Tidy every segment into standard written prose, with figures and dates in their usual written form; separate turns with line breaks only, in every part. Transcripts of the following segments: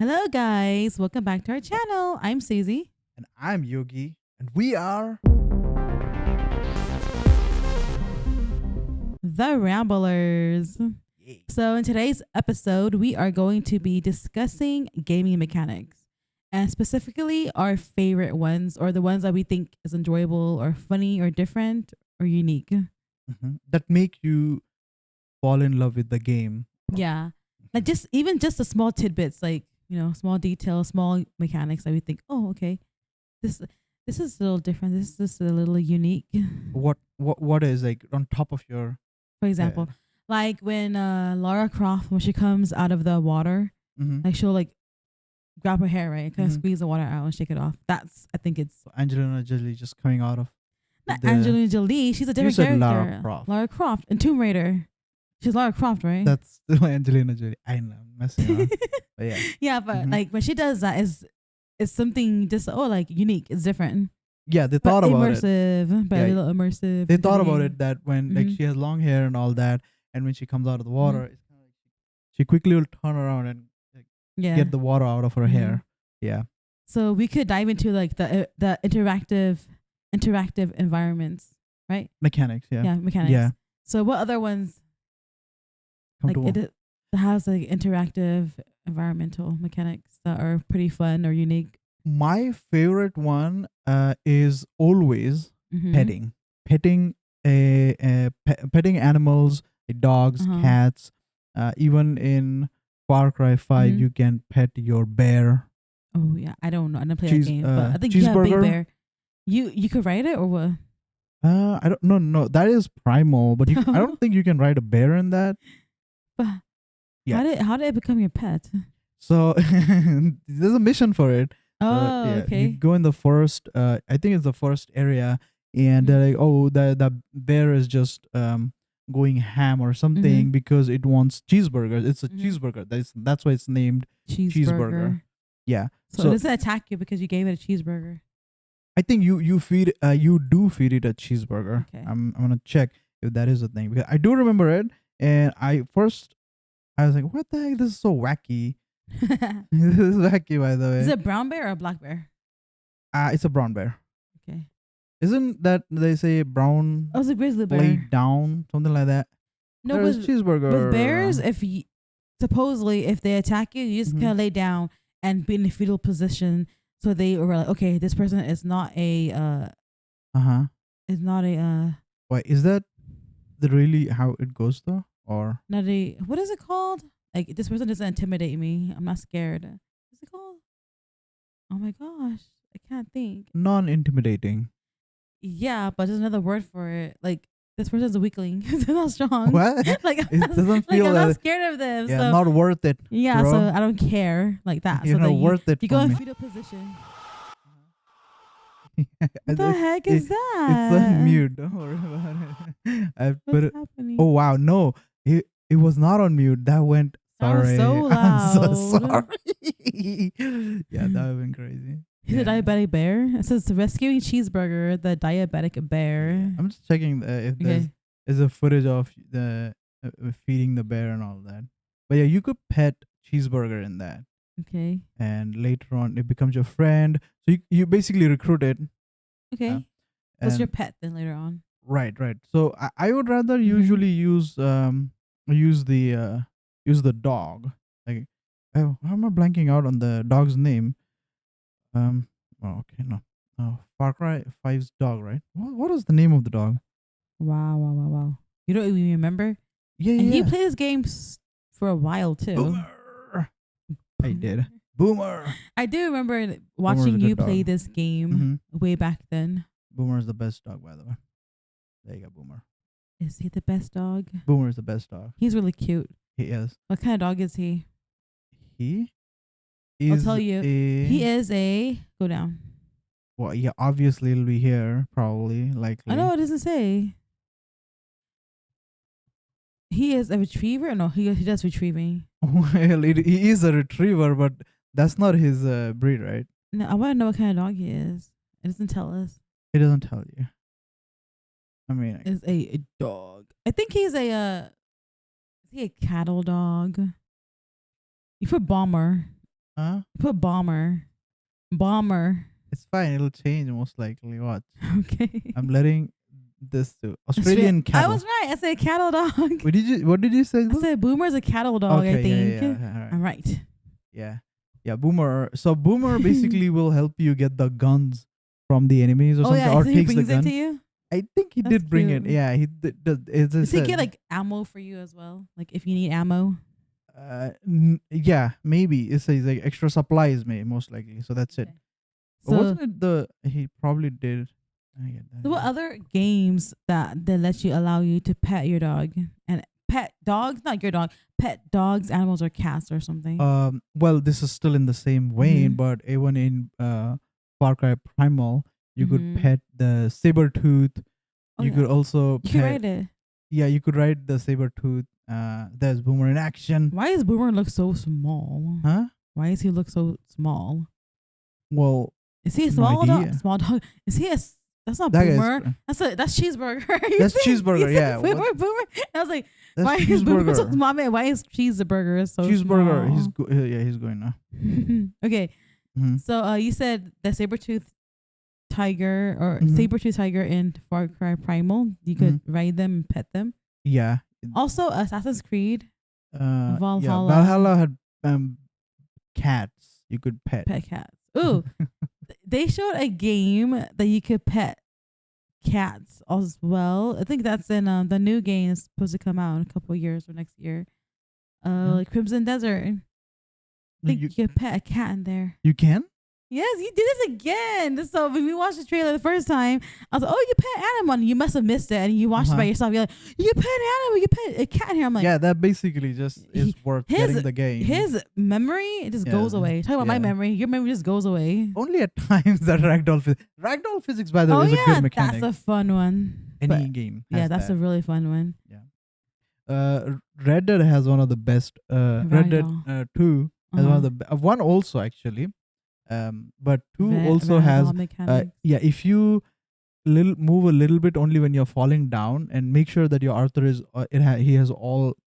Hello, guys. Welcome back to our channel. I'm Susie.
And I'm Yogi, and we are.
The Ramblers.
Yay.
So, in today's episode, we are going to be discussing gaming mechanics and specifically our favorite ones or the ones that we think is enjoyable or funny or different or unique.
That make you fall in love with the game.
Yeah. Like just the small tidbits, like, small details, small mechanics that we think, oh, okay, this this is a little different. This is a little unique.
What is like on top of your
For example,
head?
like when Lara Croft, when she comes out of the water,
Mm-hmm.
like she'll like grab her hair, right? Kind of
Mhm.
squeeze the water out and shake it off. I think it's
So Angelina Jolie just coming out of
not
the.
Angelina Jolie. She's a different
said
character.
Lara Croft.
Lara Croft in Tomb Raider. She's Lara Croft, right?
That's still Angelina Jolie. I know, I'm messing around. But yeah.
Yeah, but
Mhm.
like when she does that is something just like unique. It's different.
Yeah, they
But
thought about it.
immersive, but
Yeah,
a little immersive.
They
into
thought
the
about
game.
it that when like
Mhm.
she has long hair and all that, and when she comes out of the water,
Mhm.
it's kind of like she quickly will turn around and like,
Yeah.
get the water out of her
Mhm.
hair. Yeah.
So we could dive into like the interactive environments, right?
Mechanics. Yeah.
Yeah, mechanics.
Yeah.
So what other ones
Come
like
to
it has like interactive environmental mechanics that are pretty fun or unique?
My favorite one is always
Mhm.
petting animals, like dogs,
Uh-huh.
cats. Even in Far Cry 5,
Mhm.
you can pet your bear.
Oh yeah, I don't know. I didn't play
Cheese,
that game, but I think you have Big
cheeseburger.
Bear. You could ride it or what?
I don't no, that is primal, but I don't think you can ride a bear in that.
But
Yeah.
how did it become your pet?
So there's a mission for it.
Oh,
Yeah, you
okay.
go in the first. I think it's the first area, and
Mhm.
they're like, "Oh, the bear is just going ham or something
Mhm.
because it wants cheeseburgers. It's a
Mhm.
cheeseburger. That's why it's named cheeseburger."
Cheeseburger.
Yeah.
So it
So
doesn't attack you because you gave it a cheeseburger.
I think you do feed it a cheeseburger.
Okay.
I'm gonna check if that is a thing because I do remember it, and I was like, "What the heck? This is so wacky." This is wacky, by the way.
Is it a brown bear or a black bear?
It's a brown bear.
Okay.
Isn't that they say brown
Oh, it's a grizzly bear.
laid down, something like that?
No,
There's cheeseburger.
with bears, if you supposedly if they attack you, you just
Mhm.
kind of lay down and be in a fetal position. So they were like, okay, this person is not a
Uh-huh.
is not a
Wait, is that the really how it goes though? Or
not a what is it called? Like this person doesn't intimidate me. I'm not scared. What's it called? Oh my gosh, I can't think.
non-intimidating?
Yeah, but there's another word for it. Like this person's a weakling. They're not strong.
What?
Like
It doesn't
like
feel
I'm not
that.
scared of them.
Yeah,
So
not worth it.
yeah,
bro.
so I don't care like that.
You're
So
not
then
worth it
you
for
go in
me.
fetal position.
What
What the heck is
It's
that?
on mute. Don't worry about it. I put
What's
it.
happening?
Oh wow, no, it was not on mute. That went.
That was
Sorry,
so
I'm so
loud.
sorry. Yeah, that would have been crazy.
He's a
Yeah.
diabetic bear. It says rescuing cheeseburger, the diabetic
Yeah,
bear.
I'm just checking if there's
Okay.
is a footage of the feeding the bear and all that. But yeah, you could pet cheeseburger in that,
Okay.
and later on it becomes your friend. So you basically recruit it.
Okay.
Uh,
What's your
and
pet then later on?
right. So I would rather
Mhm.
usually use the dog. Like, oh, how am I blanking out on the dog's name? Oh, okay, no. Oh, Far Cry 5's dog, right? What is the name of the dog?
Wow. You don't even remember?
Yeah,
And
yeah,
he
yeah.
plays games for a while too.
Boomer. I did. Boomer.
I do remember
Boomer's a
watching you
good
play
dog.
this game way back then.
Boomer is the best dog, by the way. There you go, Boomer.
Is he the best dog?
Boomer is the best dog.
He's really cute.
He is.
What kind of dog is he?
He
I'll
is
tell you. He is a go down.
Well, yeah, obviously it'll be here, probably, likely.
I know it doesn't say. He is a retriever. No, he does retrieving.
Well, he is a retriever, but that's not his breed, right?
No, I want to know what kind of dog he is. It doesn't tell us.
It doesn't tell you. I mean,
Is a dog. I think he's a is he a cattle dog? You put bomber.
huh?
Put bomber. Bomber.
It's fine. It'll change most likely. Watch.
Okay.
I'm letting this to Australian
I
cattle.
was right. I said cattle dog.
What did you say?
I said boomer's a cattle dog, I think.
Yeah.
I'm right.
Yeah, Boomer. So Boomer basically will help you get the guns from the enemies or
Oh
something,
yeah,
or
so he
takes the
brings it
gun.
to you.
I think he
That's
did bring it.
cute.
Yeah, he did. It's
Does he get like ammo for you as well? Like if you need ammo.
yeah, maybe it says like extra supplies, may most likely. So that's it.
Okay.
But
So,
wasn't it the he probably did? I get that.
so what other games that let you allow you to pet your dog and pet dogs, not your dog, pet dogs, animals, or cats or something?
Well, this is still in the same vein,
Mhm.
but even in Far Cry Primal, you could
Mhm.
pet the saber tooth.
Oh,
You
yeah.
could also
You can
pet.
ride it.
Yeah, you could ride the saber tooth. There's Boomer in action.
Why does Boomer look so small?
Huh?
Why does he look so small?
Well,
Is he a
no
small dog?
idea.
Small dog. Is he a? That's not
That guy's-
Boomer. That's cheeseburger. You
That's
said-
cheeseburger,
you said
yeah.
Boomer. Boomer. I was like,
that's
why is Boomer so
cheeseburger.
small? Man, why is cheeseburger so
Cheeseburger.
small?
He's going now.
Okay,
Mhm.
so you said the saber-tooth tiger or
Mhm.
saber-tooth tiger in Far Cry Primal. You could ride them and pet them.
Yeah.
Also, Assassin's Creed
Yeah.
Valhalla.
Valhalla had cats you could pet.
Pet cats. Ooh, they showed a game that you could pet cats as well. I think that's in the new game is supposed to come out in a couple of years or next year. Like Crimson Desert. I think you could pet a cat in there.
You can?
Yes, you did this again. So when we watched the trailer the first time, I was like, "Oh, you pet animal." And you must have missed it, and you watched it by yourself. You're like, "You pet an animal. You pet a cat in here." I'm like,
yeah, that basically just is worth getting the game.
His memory it just goes away. Talk about my memory. Your memory just goes away.
Only at times that ragdoll physics, by the way, is a good mechanic.
That's a fun one.
Any game. Has
that's
that.
a really fun one.
Yeah. Red Dead has one of the best. Red Dead 2 has one of the one also actually. But 2 also has. If you move a little bit only when you're falling down, and make sure that your Arthur is he has all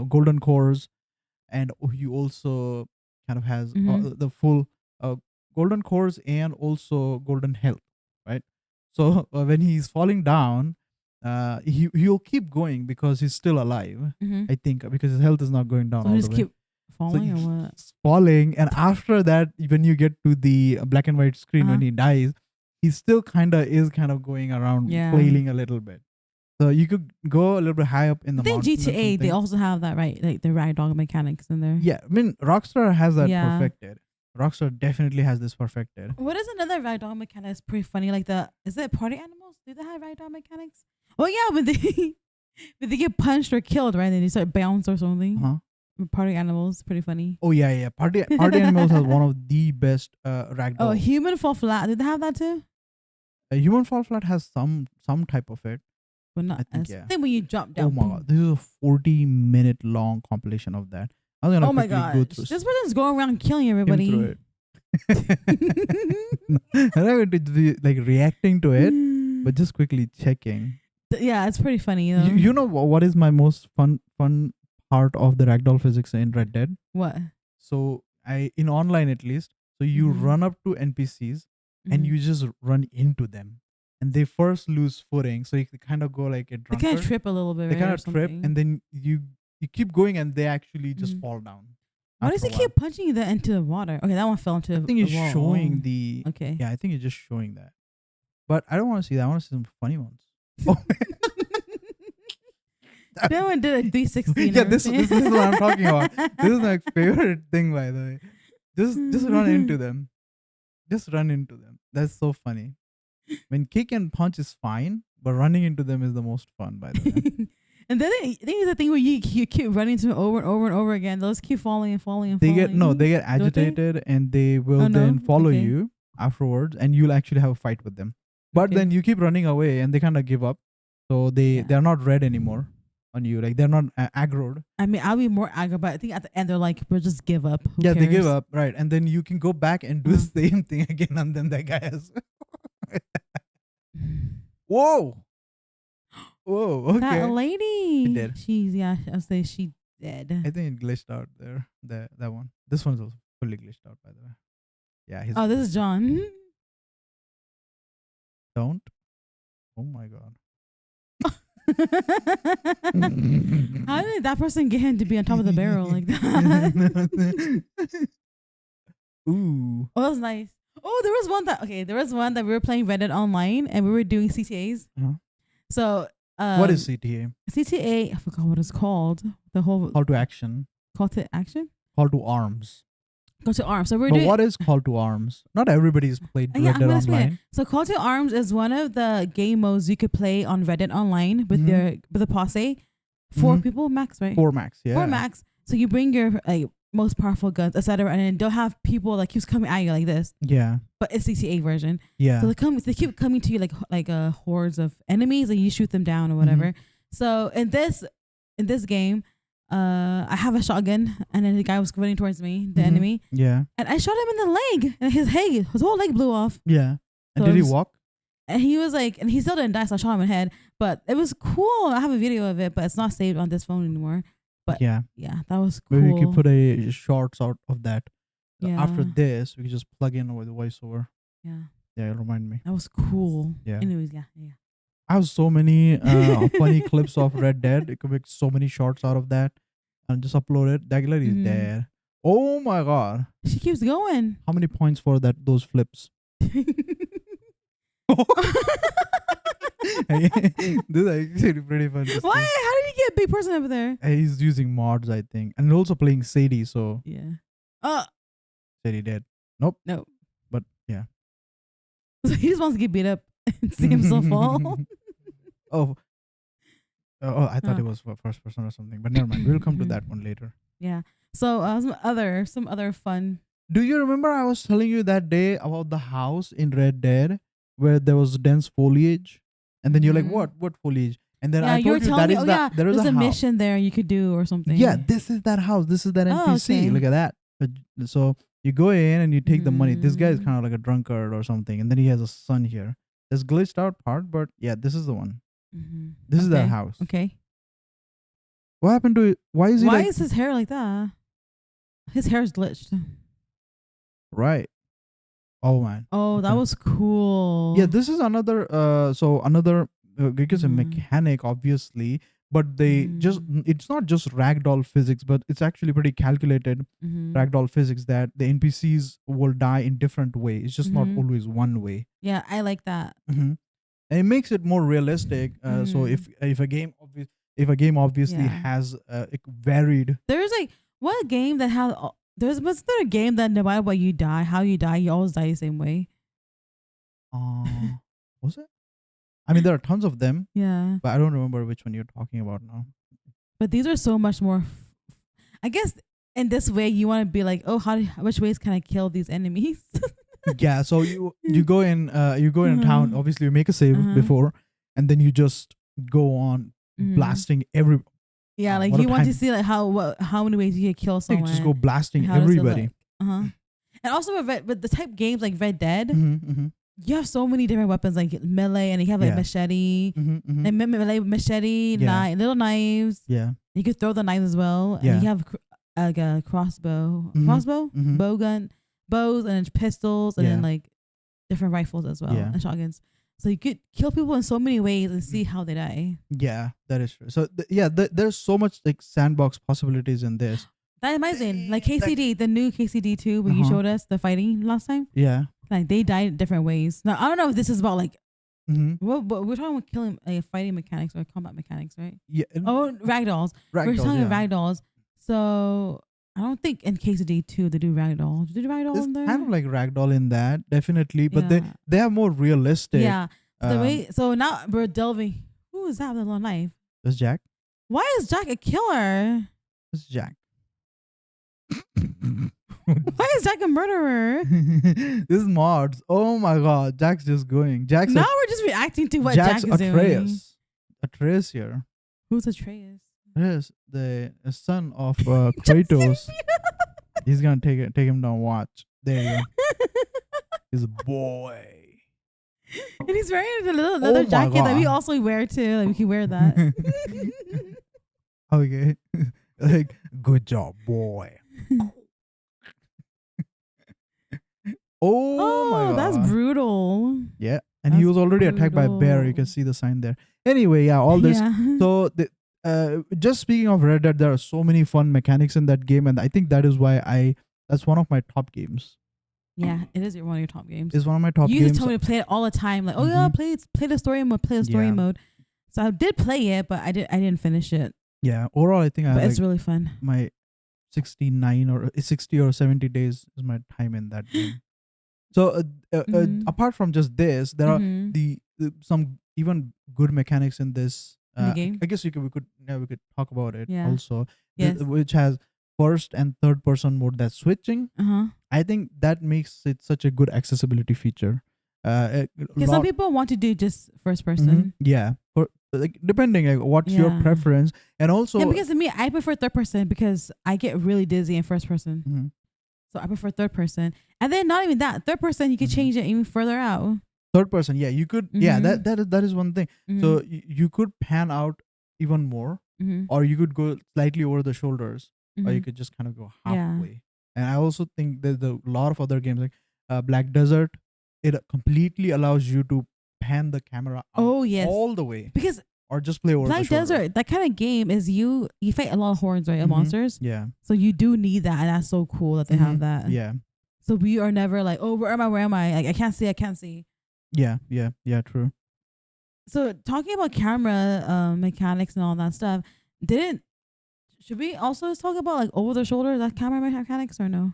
golden cores, and he also kind of has the full golden cores and also golden health, right? So when he's falling down, he'll keep going because he's still alive. I think because his health is not going down.
So
all
he
the
just
way.
keep falling or what?
Falling, and after that, when you get to the black and white screen when he dies, he still kind of going around flailing a little bit. So you could go a little bit high up in the mountain.
I think GTA they also have that, right? Like the ragdoll mechanics in there.
Yeah, I mean Rockstar has that perfected. Rockstar definitely has this perfected.
What is another ragdoll mechanic? It's pretty funny. Like is it party animals? Do they have ragdoll mechanics? Oh yeah, when they get punched or killed, right? Then they start bounce or something. Party animals, pretty funny.
Oh yeah. Party animals has one of the best ragdoll.
Oh, human fall flat. Did they have that too?
Human fall flat has some type of it.
But not
I think
when you jump down.
Oh my god, this is a 40-minute long compilation of that. I was gonna
oh my god,
go through.
This person's going around killing everybody.
Through it. I'm not going to be like reacting to it, but just quickly checking.
Yeah, it's pretty funny.
You know what is my most fun part of the ragdoll physics in Red Dead?
What?
So in online at least, so you run up to NPCs and you just run into them. And they first lose footing, so you kind of go like a drunkard.
They kind of trip a little bit.
They kind of trip, and then you keep going, and they actually just fall down.
Why does he keep punching that into the water? Okay, that one fell into.
I think it's showing the.
Okay.
Yeah, I think it's just showing that. But I don't want to see that. I want to see some funny ones. Oh.
That one did a 360.
Yeah, this is what I'm talking about. This is my favorite thing, by the way. Just run into them. Just run into them. That's so funny. When kick and punch is fine, but running into them is the most fun, by the way.
And then I think it's a thing where you keep running into them over and over and over again. Those keep falling and falling and
They
falling.
they get agitated and they will then follow you afterwards, and you'll actually have a fight with them. But then you keep running away, and they kind of give up. So they're not red anymore on you. Like they're not aggroed.
I mean, I'll be more aggro, but I think at the end they're like, we'll just give up. Who cares?
They give up, right? And then you can go back and do the same thing again, and then that guy has. Whoa! Okay.
That lady.
It did.
I'll say she dead.
I think it glitched out there. That one. This one's also fully glitched out, by the way. Yeah, he's
Oh, this is John.
don't. Oh my god.
How did that person get him to be on top of the barrel like that?
Ooh.
Oh, that was nice. Oh, there was one that we were playing Reddit online and we were doing CTAs.
Uh-huh.
So
What is CTA?
CTA, I forgot what it's called. The whole
Call to action.
call to action?
Call to arms.
Call to arms. So we're
But
doing
what is call to arms? Not everybody's played
yeah, I'm
Reddit
gonna explain it.
online.
So Call to Arms is one of the game modes you could play on Reddit online with with a posse. 4 people max, right?
4 max, yeah.
4 max. So you bring your most powerful guns, etc., and then don't have people like keeps coming at you like this.
Yeah.
But it's CCA version.
Yeah.
So they keep coming to you like hordes of enemies, and you shoot them down or whatever. So in this game, I have a shotgun, and then the guy was running towards me, the enemy.
Yeah.
And I shot him in the leg, and his whole leg blew off.
Yeah. And
So
did he
it was-
walk?
And he was like, and he still didn't die, so I shot him in the head. But it was cool. I have a video of it, but it's not saved on this phone anymore. But
Yeah.
yeah, that was cool.
Maybe we could put a shorts out of that.
Yeah.
After this, we could just plug in with the voiceover.
Yeah,
Yeah, remind me.
that was cool.
Yeah.
Anyways, yeah.
I have so many funny clips of Red Dead. You could make so many shorts out of that and just upload it. That lady is there. Oh my god.
She keeps going.
How many points for those flips? This is actually pretty fun. to see.
Why? How did he get a big person over there?
He's using mods, I think. And also playing Sadie, so
Yeah.
Sadie dead. Nope.
No.
But yeah.
So he just wants to get beat up and see himself fall.
Oh, I thought it was for first person or something. But never mind. We'll come to that one later.
Yeah. So some other fun.
Do you remember I was telling you that day about the house in Red Dead where there was dense foliage? And then you're like, what foliage? And then
Yeah,
I
you were
told you
telling
that
me,
is
oh
that
yeah,
there is
there's
a
a
house.
mission there you could do or something.
Yeah, this is that house. This is that NPC.
Oh, okay.
Look at that. So you go in and you take the money. This guy is
Mm.
kind of like a drunkard or something. And then he has a son here. There's glitched out part, but yeah, this is the one. This is that house.
Okay.
What happened to it? Why is he
Why
like...
is his hair like that? His hair is glitched.
Right. Oh, man.
Oh, that
Okay.
was cool.
Yeah, this is another because a mechanic obviously, but they just it's not just ragdoll physics, but it's actually pretty calculated ragdoll physics that the NPCs will die in different ways. It's just not always one way.
Yeah, I like that.
And it makes it more realistic. So if a game obviously
Yeah.
has varied.
There's like what game that has was there a game that no matter what you die, how you die, you always die the same way?
Was it? I mean, there are tons of them,
Yeah.
but I don't remember which one you're talking about now.
But these are so much more. I guess in this way you want to be like, oh, which ways can I kill these enemies?
Yeah, so you go in town. Obviously, you make a save before, and then you just go on blasting every.
Yeah, like
what a
you want to
time.
see like how many ways you can kill
You
someone.
just go blasting
How does it
everybody.
look? And also with the type games like Red Dead,
Mm-hmm.
you have so many different weapons like melee, and you have like
Yeah.
machete,
Mm-hmm.
and melee, machete,
Yeah.
little knives.
Yeah.
You could throw the knives as well,
Yeah.
and you have like a crossbow,
Mhm.
bow gun, bows, and then pistols, and then
Yeah.
like different rifles as well,
Yeah.
and shotguns. So you could kill people in so many ways and see how they die.
Yeah, that is true. So there's so much like sandbox possibilities in this.
That reminds me, like KCD, the new KCD 2, when you
Uh-huh.
showed us the fighting last time.
Yeah.
Like they died different ways. Now I don't know if this is about like
Mm-hmm.
but we're talking about killing fighting mechanics or combat mechanics, right?
Yeah.
Oh, ragdolls. We're
Ragdolls,
talking
yeah.
about ragdolls. So I don't think in KCD 2 they do ragdoll. Do they do ragdoll
There's
in there?
kind of like ragdoll in that, definitely, but
Yeah.
they are more realistic.
Yeah. The
Um,
way so now we're delving. Who is that with a little knife?
That's Jack.
Why is Jack a killer?
That's Jack.
Why is Jack a murderer?
This is mods. Oh my god, Jack's just going. Jack's
Now we're just reacting to what
Jack's
Jack is doing.
Atreus. Atreus here.
Who's Atreus?
Atreus, the son of Kratos. He's gonna take him down. Watch. There you go. He's a boy.
And he's wearing the little leather
my
jacket that we
God.
also wear too. Like we can wear that.
Okay. Like, good job, boy. Oh my
Oh, that's
god.
brutal.
Yeah. And he
That's
was already attacked by a bear. You can
brutal.
see the sign there. Anyway, yeah, all this.
Yeah.
So just speaking of Red Dead, there are so many fun mechanics in that game, and I think that is why that's one of my top games.
Yeah, it is one of your top games.
It's one of my top
You used to
games.
tell me to play it all the time. Like, oh yeah,
Mhm.
play the story mode, play the story
Yeah.
mode. So I did play it, but I didn't finish it.
Yeah. Overall, I think I
But
like
it's really fun.
my 69 or 60 or 70 days is my time in that game. So
Mhm.
apart from just this, there are
Mhm.
the some even good mechanics in this.
In the game.
I guess we could talk about it
Yeah.
also,
Yes.
which has first and third person mode that's switching.
Uh-huh.
I think that makes it such a good accessibility feature. A
Because some
lot.
people want to do just first person.
Yeah, for like depending like what's your
Yeah.
preference, and
Yeah,
also
because to me, I prefer third person because I get really dizzy in first person.
Mhm.
So I prefer third person. And then not even that, third person, you can
Mhm.
change it even further out.
third person, yeah, you could, yeah,
Mhm.
that is one thing. So
Mhm.
you could pan out even more,
Mhm.
or you could go slightly over the shoulders, or you
Mhm.
could just kind of go
Yeah.
halfway. And I also think there's a lot of other games like Black Desert. It completely allows you to pan the camera out
Oh yes.
all the way,
Because
or just play over the
Black
shoulder.
Desert, that kind of game is you fight a lot of horns, right? Of
Mm-hmm.
monsters.
Yeah.
So you do need that, and that's so cool that they
Mm-hmm.
have that.
Yeah.
So we are never like, oh, where am I? Where am I? Like, I can't see. I can't see.
Yeah. Yeah. Yeah. True.
So talking about camera mechanics and all that stuff, didn't should we also talk about like over the shoulder that camera mechanics or no?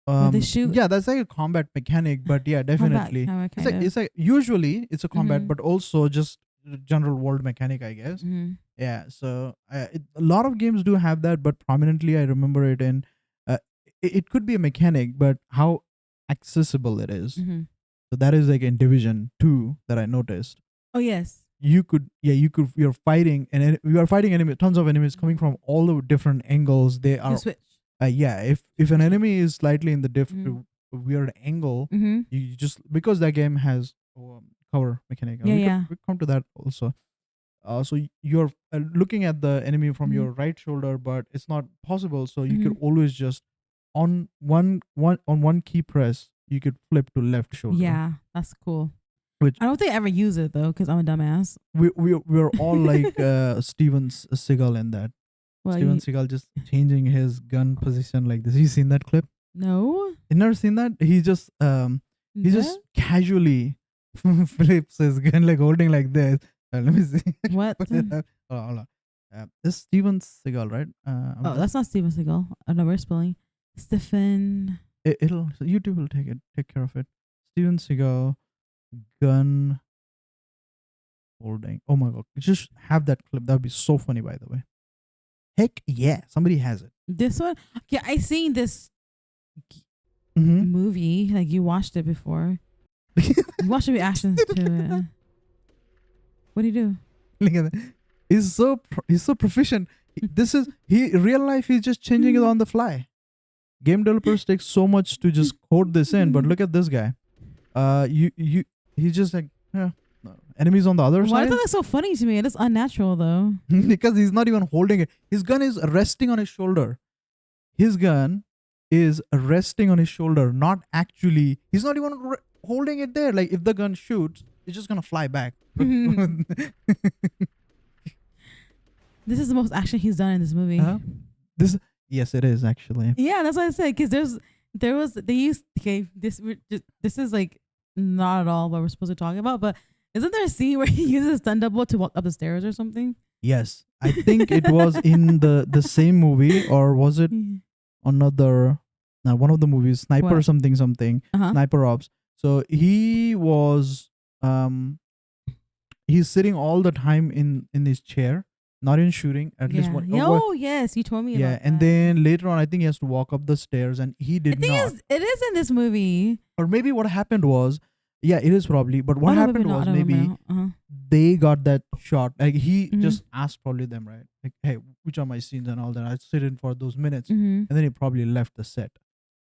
Where they shoot
Yeah, that's like a combat mechanic, but yeah,
combat
definitely
camera kind of.
it's like usually it's a combat,
Mhm.
but also just general world mechanic, I guess.
Mhm.
Yeah, so a lot of games do have that, but prominently I remember it in uh, it could be a mechanic, but how accessible it is.
Mhm.
So that is like in Division 2 that I noticed.
Oh yes.
You're fighting, and we are fighting tons of enemies coming from all the different angles. They
You
are
switch.
yeah, if an enemy is slightly in the
Mhm.
weird angle,
Mhm.
you just, because that game has cover mechanic,
Yeah. Yeah.
we come to that also. So you're looking at the enemy from
Mhm.
your right shoulder, but it's not possible. So you could
Mhm.
always just on one key press, you could flip to left shoulder,
Yeah, that's cool.
which
I don't think I ever use it though, because I'm a dumbass.
we're all like Steven Seagal in that.
Well,
Steven Seagal just changing his gun position like this. You seen that clip?
no.
You never seen that? He just
No?
casually flips his gun like holding like this. Let me see.
What?
Put it up. Hold on. This Steven Seagal, right? I'm
Oh,
just
that's not Steven Seagal. I know we're spelling. Stephen.
it'll YouTube will take care of it. Steven Seagal gun holding. Oh my god! Just have that clip. That'd be so funny. By the way, heck yeah, somebody has it.
This one? Yeah, I seen this
Mm-hmm.
movie. Like you watched it before. You watched the reactions to it. What do you do?
Look at that. He's so proficient. This is he real life. He's just changing it on the fly. Game developers take so much to just code this in, but look at this guy. You he's just like, yeah, no. Enemies on the other
Why is
side.
that like so funny to me? It is unnatural though.
Because he's not even holding it. His gun is resting on his shoulder. His gun is resting on his shoulder, not actually. He's not even holding it there. Like if the gun shoots, it's just gonna fly back.
This is the most action he's done in this movie.
This yes, it is actually.
Yeah, that's what I said. Because they used this is like not at all what we're supposed to talk about. But isn't there a scene where he uses stunt double to walk up the stairs or something?
Yes, I think it was in the same movie, or was it another one of the movies, Sniper
What?
something
Uh-huh.
Sniper Ops. So he was he's sitting all the time in his chair, not in shooting. At least one.
Oh yes, you told me
Yeah,
about
and
that.
then later on, I think he has to walk up the stairs, and he
I
did
think
not.
it is in this movie.
Or maybe what happened was, yeah, it is probably. But what
Oh, no,
happened
maybe not.
was
I don't
maybe
remember now. Uh-huh.
they got that shot. Like he
Mhm.
just asked probably them, right? Like, hey, which are my scenes and all that. I sit in for those minutes,
Mhm.
and then he probably left the set.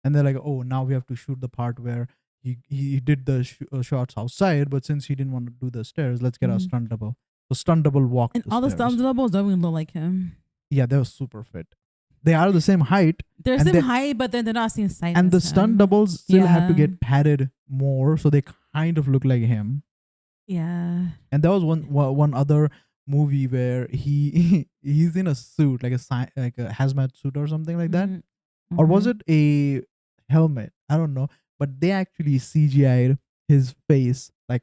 And they're like, oh, now we have to shoot the part where he did the shots outside, but since he didn't want to do the stairs, let's get our
Mhm.
stunt double. So stunt double walked
And
the
all the
stairs.
stunt doubles don't even look like him.
Yeah, they were super fit. they are the same height,
They're
and
same
they-
height, but then they're not same size.
and the
as
stunt
him.
doubles still have to
Yeah.
get padded more, so they kind of look like him.
Yeah.
And there was one other movie where he's in a suit, like a hazmat suit or something like that,
Mhm.
or was
Mhm.
it a helmet? I don't know, but they actually CGI'd his face like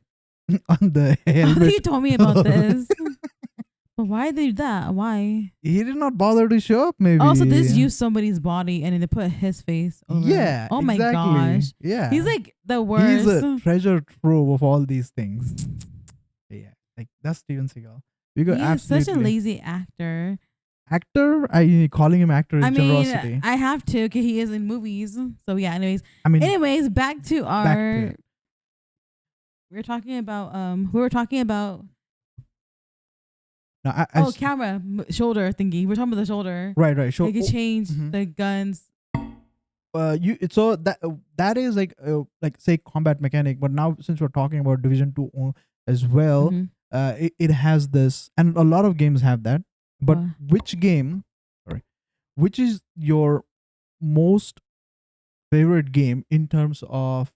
on the
Oh,
helmet.
you told me about this. But why they do that? Why?
He did not bother to show up. Maybe.
Oh, so they just use somebody's body and then they put his face over.
Yeah.
Oh my
exactly.
gosh.
Yeah.
He's like the worst.
He's a treasure trove of all these things. Yeah, like that's Steven Seagal. We got
He is
absolutely
such a lazy actor.
actor. I calling him actor is
I mean,
generosity.
I have to because he is in movies. So yeah.
I mean,
Anyways, back to our.
it.
We were talking about
no,
camera shoulder thingy. We're talking about the shoulder.
right. Sure.
They could change
mhm.
the guns.
So that is like say combat mechanic, but now since we're talking about Division 2 as well,
Mhm.
it has this, and a lot of games have that. But which is your most favorite game in terms of,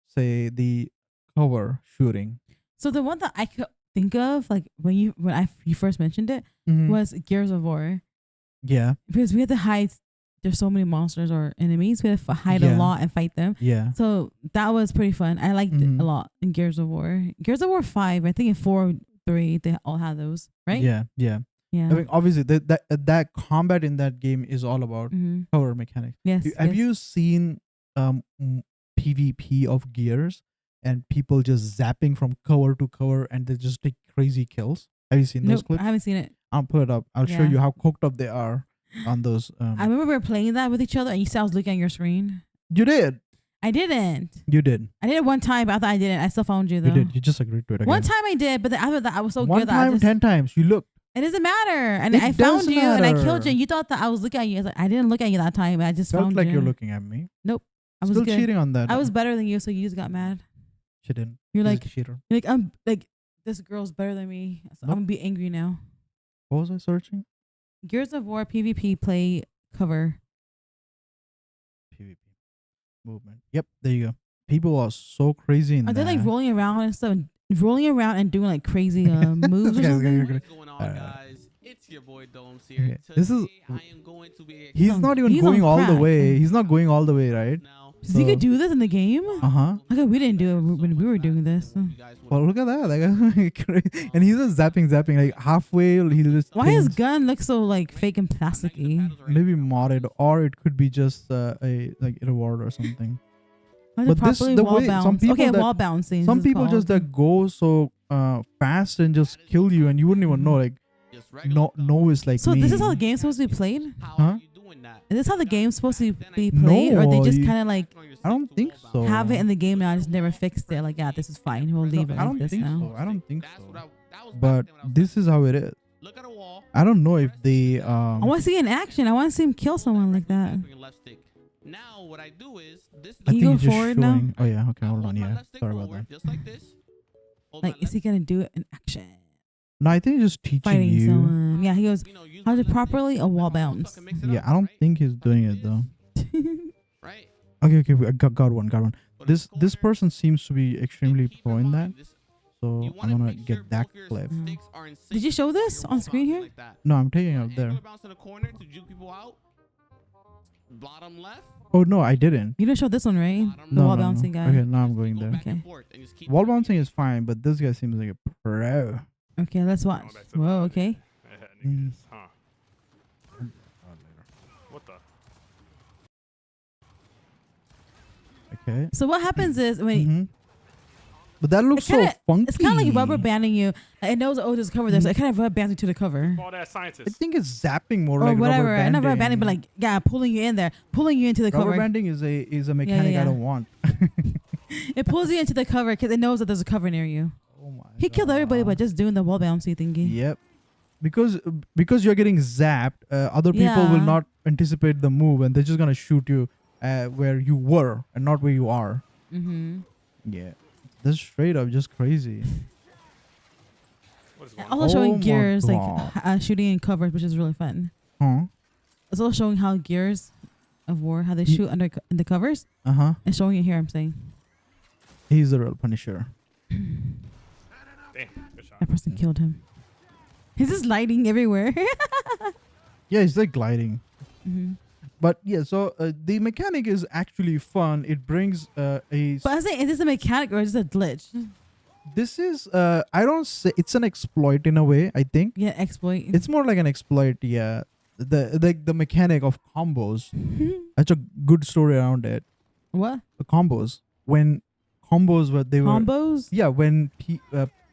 say, the cover shooting?
So the one that I could think of, like when you first mentioned it,
Mhm.
was Gears of War,
Yeah,
because we had to hide. There's so many monsters or enemies. We had to hide a
Yeah.
lot and fight them.
yeah.
So that was pretty fun. I liked it
Mhm.
a lot in Gears of War. Gears of War 5, I think in 4, 3, they all had those, right?
Yeah.
Yeah.
I mean, obviously, that combat in that game is all about
Mhm.
cover mechanics.
Yes.
Have
yes.
you seen PvP of Gears and people just zapping from cover to cover and they just take crazy kills? Have you seen those
Nope,
clips?
I haven't seen it.
I'll pull it up. I'll show
Yeah.
you how cooked up they are on those.
I remember we were playing that with each other, and you said I was looking at your screen.
You did.
I didn't.
You did.
I did it one time, but I thought I didn't. I still found you though.
You did. You just agreed to it again.
One time I did, but then after that I was so
One
good that I
time,
just,
10 times. You looked.
it doesn't matter. And
It
I found
does
you and I killed
matter.
you. And you thought that I was looking at you. I was like, I didn't look at you that time. I just
Felt
found
like
you.
you're looking at me.
I was
Still
good.
cheating on that.
I was better than you, so you just got mad.
She didn't.
You're
She's
like,
a cheater.
I'm like, this girl's better than me. So I'm
Nope.
gonna be angry now.
What was I searching?
Gears of War PvP play cover.
PvP movement. Yep, there you go. People are so crazy in
Are they
that.
like rolling around and stuff? Rolling around and doing like crazy moves or
Okay,
something?
okay.
What's going on, guys? It's your boy Domes here.
Okay, this is-
Today, I am going to be
He's
on-
not even
he's
going
on
all the
crack.
way. He's not going all the way, right?
now.
So you could do this in the game?
Uh-huh.
Okay, we didn't do it when we were doing this.
Well, look at that. Like, crazy. And he's just zapping. Like halfway, he just.
Why his
thinks
gun looks so like fake and plasticky?
maybe modded, or it could be just a reward or something.
Why
But
is it
this-
properly
the
wall
way some
bounce?
people
Okay,
that-
wall bouncing.
Some
this is
people just
called.
that go so fast and just kill you, and you wouldn't even know. Like, no is like
So
me.
this is how the game's supposed to be played?
Huh?
Is this how the game's supposed to be played, or they
No,
just
you-
kind of like
I don't think so.
have it in the game now and just never fixed it? Like, yeah, this is fine. We'll leave it
I
like
don't
this
think
now.
so. I don't think so. But this is how it is.
Look at a wall.
I don't know if they
I want to see in action. I want to see him kill someone like that.
Now what I do is this.
I
Can you
think
go
he's just
forward now?
showing. Oh yeah, okay,
I
hold
hold
on.
my
Yeah,
left stick
sorry about
forward,
that.
Just like this. Hold
Like,
my
is he
left-
gonna do it in action?
No, I think he's just teaching
Fighting
you.
someone. Yeah, he goes,
You know, use
how
my
to
left stick.
properly a wall
Fucking
bounce.
mix it
Yeah,
up,
I don't
right?
think he's doing it
Like
though.
this, Right.
Okay, I got one.
Put it in
This
the
this
corner.
person seems to be extremely
Keep in
pro in that,
mind, this-
so
you
I'm
wanna
gonna
make sure
get that
both your
clip.
sticks are in
Did you
sync
show
while
this
you're
on
wall
screen
bouncing
here?
like that.
No, I'm taking it
And
up there.
anywhere bounce in the corner to juke people out. Bottom left.
Oh no, I didn't.
You didn't show this one, right?
Bottom
The
No,
wall
no,
bouncing
no.
guy.
Okay, now I'm going
Go
there.
back and
Okay.
forth and just keep
Wall
turning.
bouncing is fine, but this guy seems like a pro.
Okay, let's watch. Whoa, okay.
Mm.
Huh. What the?
Okay.
So what happens is when
Mhm. But that looks
It kinda-
so funky.
it's kind of like rubber banding you. Like, it knows, oh, there's a cover there, so it kind of rubber bands you to the cover.
All that
I
scientists.
think it's zapping more
Or
like
whatever.
rubber
And
banding.
not rubber banding, but like, yeah, pulling you in there, pulling you into the
rubber
cover.
banding is a mechanic
yeah.
I don't want.
It pulls you into the cover because it knows that there's a cover near you.
Oh my.
He killed everybody by
God.
just doing the wall bouncy thingy.
Yep. Because you're getting zapped, other people will
Yeah.
not anticipate the move, and they're just gonna shoot you where you were and not where you are.
Mm-hmm.
Yeah, that's straight up just crazy.
What is going on?
Also
Oh
showing
my
gears, like
God.
shooting in covers, which is really fun.
Huh?
It's also showing how Gears of War, how they
Ye-
shoot under in the covers,
Uh-huh.
and showing it here. I'm saying
He's the real Punisher.
Damn, good shot.
that person killed him. He's just lighting everywhere.
Yeah, he's like gliding.
hmm
But yeah, so the mechanic is actually fun. It brings
But I was saying, is this a mechanic or is this a glitch?
this is I don't say it's an exploit in a way, I think.
Yeah, exploit.
It's more like an exploit, yeah. The mechanic of combos. That's a good story around it.
What
The combos. When combos were they were
combos?
yeah, when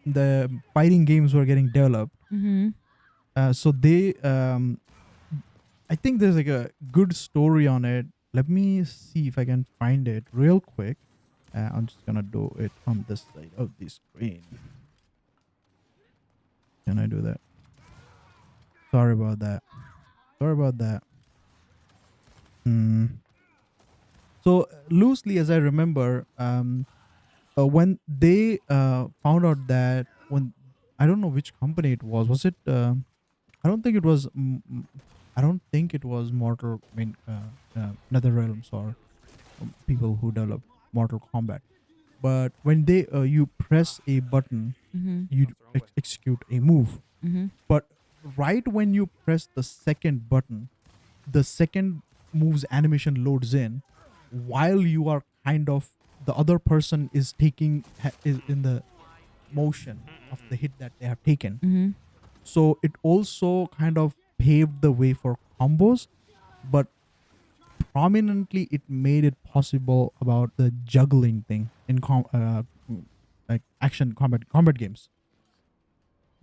the fighting games were getting developed,
Mm-hmm.
so they I think there's like a good story on it. Let me see if I can find it real quick. I'm just gonna do it on this side of the screen. Can I do that? Sorry about that. Sorry about that. So loosely, as I remember, when they found out that when I don't know which company it was. Was it? I don't think it was. I don't think it was Mortal. I mean, NetherRealms or people who develop Mortal Kombat. But when they you press a button,
Mm-hmm.
you execute a move.
Mm-hmm.
But right when you press the second button, the second move's animation loads in, while you are kind of the other person is is in the motion of the hit that they have taken.
Mm-hmm.
So it also kind of paved the way for combos, but prominently it made it possible about the juggling thing in like action combat games.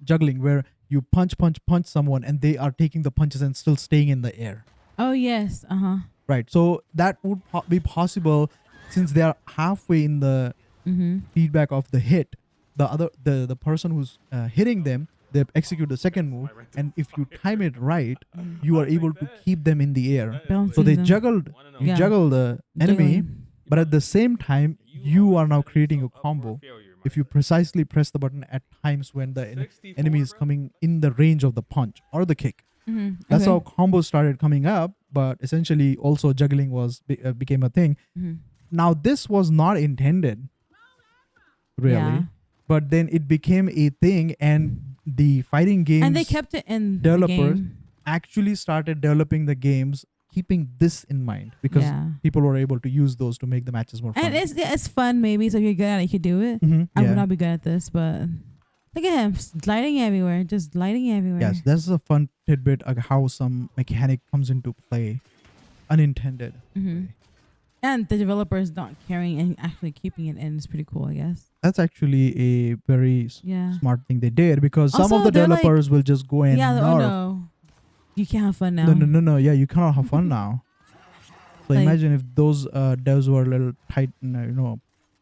Juggling where you punch someone and they are taking the punches and still staying in the air.
Oh yes. Uh-huh.
Right. So that would be possible since they are halfway in the
Mm-hmm.
feedback of the hit. The person who's hitting them, they execute the second move, and if you time it right, you are able to keep them in the air. So they juggled. You
Yeah.
juggle the enemy,
Juggling.
but at the same time, you are now creating a combo. If you precisely press the button at times when the enemy is coming in the range of the punch or the kick.
Mm-hmm.
That's
okay.
how combos started coming up, but essentially also juggling became a thing.
Mm-hmm.
Now this was not intended, really,
Yeah.
but then it became a thing, and the fighting games
And they kept it in
developers
the game.
actually started developing the games keeping this in mind because
Yeah.
people were able to use those to make the matches more fun.
And it's fun maybe, so if you're good at it, you could do it.
Mhm,
I
yeah.
would not be good at this, but look at him gliding everywhere, just gliding everywhere.
Yes, that's a fun tidbit of how some mechanic comes into play, unintended.
Mm-hmm.
way.
And the developers not caring and actually keeping it in is pretty cool, I guess.
That's actually a very
Yeah.
smart thing they did because some
Also,
of the
they're like-
developers will just go and
Yeah. Oh
nerf.
no, you can't have fun now.
No. Yeah, you cannot have fun now. So
Like-
imagine if those devs were a little tight,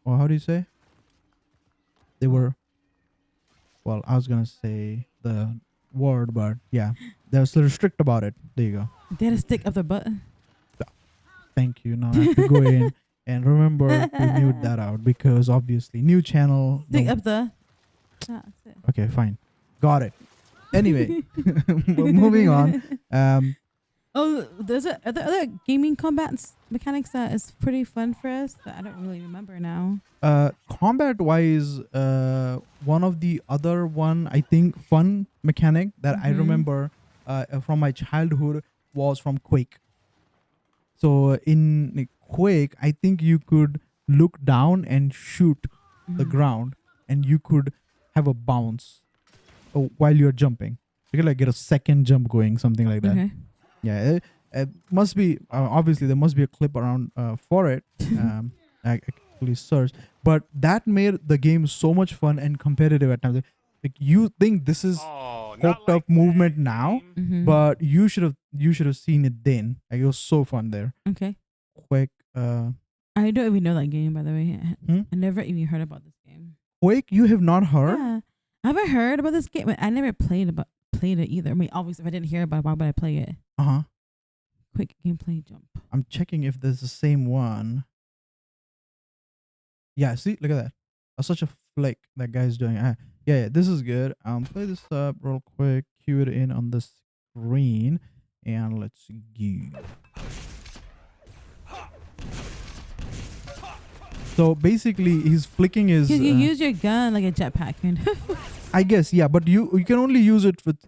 or how do you say? They were. Well, I was gonna say the word, but yeah, they're a little strict about it. There you go.
They had to stick up their butt.
Thank you. Now I have to go in and remember to mute that out because obviously new channel.
Stick
no-
up the. That's it.
Okay, fine, got it. Anyway, moving on.
Oh, there's other gaming combats mechanics that is pretty fun for us that I don't really remember now.
Combat wise, one of the other one I think fun mechanic that I
Mhm.
remember from my childhood was from Quake. So in Quake, I think you could look down and shoot the
Mhm.
ground, and you could have a bounce while you're jumping. You could like get a second jump going, something like that.
Okay.
Yeah, it must be obviously there must be a clip around for it. I actually searched, but that made the game so much fun and competitive at times. Like you think this is
Oh,
hooked up movement now,
Mhm.
but you should have seen it then. Like it was so fun there.
Okay.
Quake,
I don't even know that game, by the way.
Hmm?
I never even heard about this game.
Quake, you have not heard?
Yeah. I haven't heard about this game. I never played it either. I mean, obviously, if I didn't hear about it, why would I play it? Quick gameplay jump.
I'm checking if there's the same one. Yeah, see, look at that. That's such a flick that guy's doing. Yeah, this is good. Play this up real quick. Cue it in on the screen. And let's go. So basically, he's flicking his.
You use your gun like a jetpack, kind of.
I guess, yeah, but you can only use it with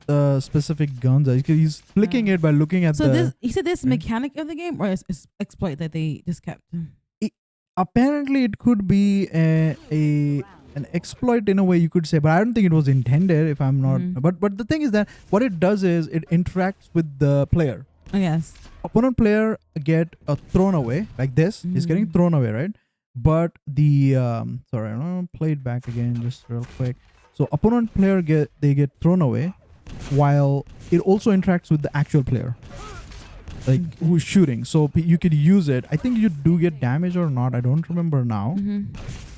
specific guns. He's flicking it by looking at
So
the.
you said this
right?
mechanic of the game, or is exploit that they just kept?
Apparently, it could be an exploit in a way, you could say, but I don't think it was intended. If I'm not,
Mhm.
but the thing is that what it does is it interacts with the player.
Oh yes.
Opponent player get thrown away like this. He's getting
Mhm.
thrown away, right? But the sorry, I'm gonna play it back again just real quick. So opponent player get thrown away, while it also interacts with the actual player, like
Okay.
who's shooting. So you could use it. I think you do get damage or not. I don't remember now.
Mhm.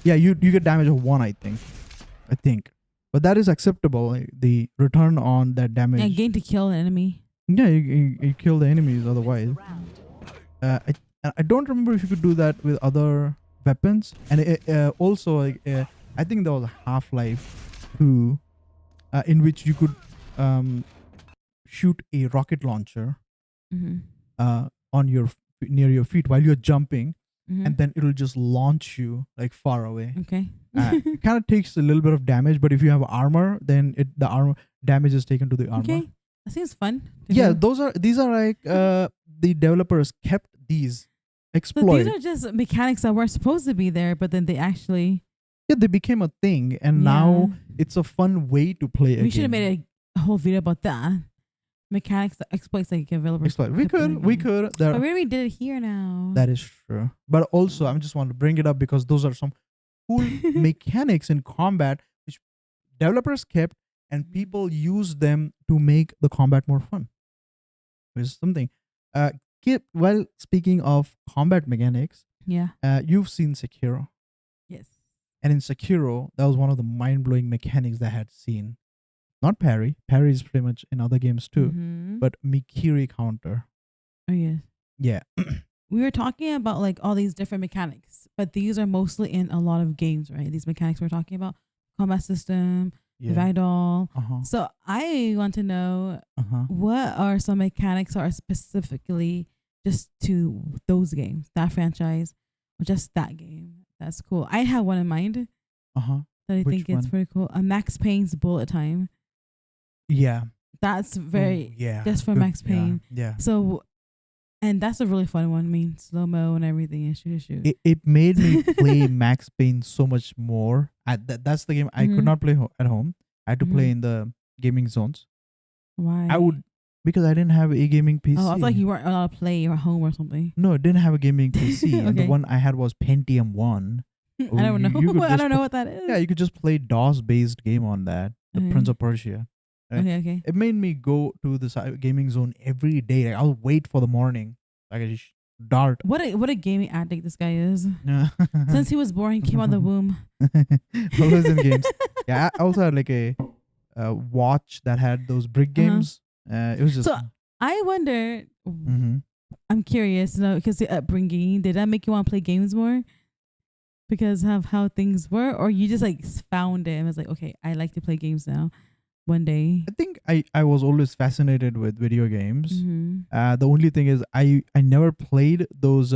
Yeah, you get damage of 1. I think, but that is acceptable. Like, the return on that damage.
Yeah, gain to kill an enemy.
Yeah, you kill the enemies otherwise. I don't remember if you could do that with other weapons. And also, like, I think there was Half-Life 2, in which you could shoot a rocket launcher
Mhm.
on your near your feet while you're jumping,
Mhm.
and then it'll just launch you like far away.
Okay.
It kind of takes a little bit of damage, but if you have armor, then the armor damage is taken to the armor.
Okay. That seems fun. to
Yeah,
do.
these are like the developers kept these
So
exploits.
these are just mechanics that weren't supposed to be there, but then they actually.
Yeah, they became a thing, and now
Yeah.
it's a fun way to play.
We should have made a whole video about that. Mechanics, exploits that developers.
exploit. We
kept in the
could.
game.
There,
But we did it here now.
that is true. But also, I just want to bring it up because those are some cool mechanics in combat which developers kept, and people use them to make the combat more fun. Which is something. Well, speaking of combat mechanics,
Yeah.
you've seen Sekiro.
Yes.
And in Sekiro, that was one of the mind-blowing mechanics that I had seen. Not parry. Parry is pretty much in other games too.
Mhm.
But Mikiri counter.
Oh yes.
Yeah.
We were talking about like all these different mechanics, but these are mostly in a lot of games, right? These mechanics we're talking about, combat system,
Yeah.
ragdoll.
Uh-huh.
So I want to know
Uh-huh.
what are some mechanics that are specifically just to those games, that franchise, or just that game. That's cool. I have one in mind
Uh-huh.
that I
Which
think is
one?
pretty cool. A Max Payne's bullet time.
Yeah.
That's very
Ooh, yeah.
just for
Good.
Max Payne.
Yeah.
So, and that's a really fun one. I mean, slow mo and everything, and shoot.
It made me play Max Payne so much more. That's the game I could
Mhm.
not play at home. I had to play
Mhm.
in the gaming zones.
Why?
I would because I didn't have a gaming PC.
Oh, I thought you weren't allowed to play at home or something.
No, I didn't have a gaming PC, and the
Okay.
one I had was Pentium 1.
I don't know.
You could
I
just
don't know what that is.
Yeah, you could just play DOS based game on that. The
Okay.
Prince of Persia. Right?
Okay.
It made me go to the gaming zone every day. Like, I'll wait for the morning. Like I just dart.
What a gaming addict this guy is. Since he was born, he came out of the womb.
Always in games. Yeah, I also had like a watch that had those brick games. It was just.
So I wonder.
Mhm.
I'm curious to know because the upbringing did that make you want to play games more? Because of how things were, or you just like found it and was like, okay, I like to play games now. One day.
I think I was always fascinated with video games.
Mhm.
The only thing is I never played those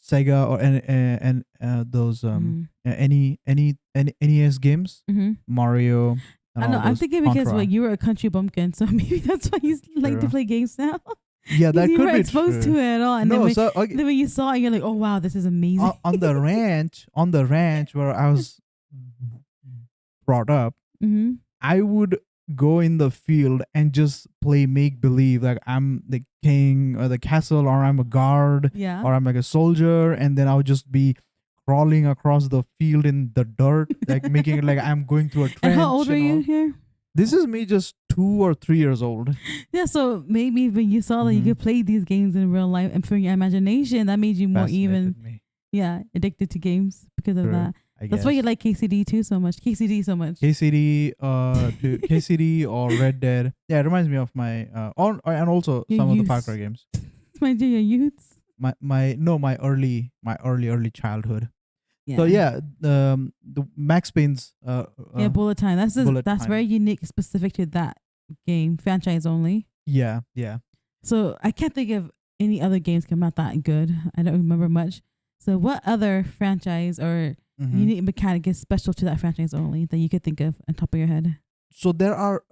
Sega or and those
Mhm.
any NES games,
Mhm.
Mario. And
I know.
all
I'm
those,
thinking because
Contra.
you were a country bumpkin, so maybe that's why you like to
True.
play games now.
Yeah, that
you
could
were
be
exposed
true.
to it at all, and
No,
then,
so okay,
then when you saw it, you're like, oh wow, this is amazing.
on the ranch where I was brought up,
Mm-hmm.
I would go in the field and just play make believe, like I'm the king or the castle, or I'm a guard,
Yeah.
or I'm like a soldier, and then I would just be crawling across the field in the dirt, like making it like I'm going through a trench.
And how old were
and
you
all.
here?
This is me just 2 or 3 years old.
Yeah, so maybe when you saw that you
Mhm.
could play these games in real life and from your imagination, that made you more even,
Fascinated me,
addicted to games because of
True,
that.
I
That's why you
guess.
like KCD so much.
KCD, KCD or Red Dead. Yeah, it reminds me of my and also
Your
some of the Far
youth.
Cry games.
Mind you, your youths.
My early childhood. So yeah, the Max Payne's
Bullet time. That's
Bullet
that's
Time.
very unique, specific to that game franchise only.
Yeah, yeah.
So I can't think of any other games 'cause I'm not that good. I don't remember much. So what other franchise or
Mm-hmm.
unique mechanic is special to that franchise only that you could think of on top of your head?
So there are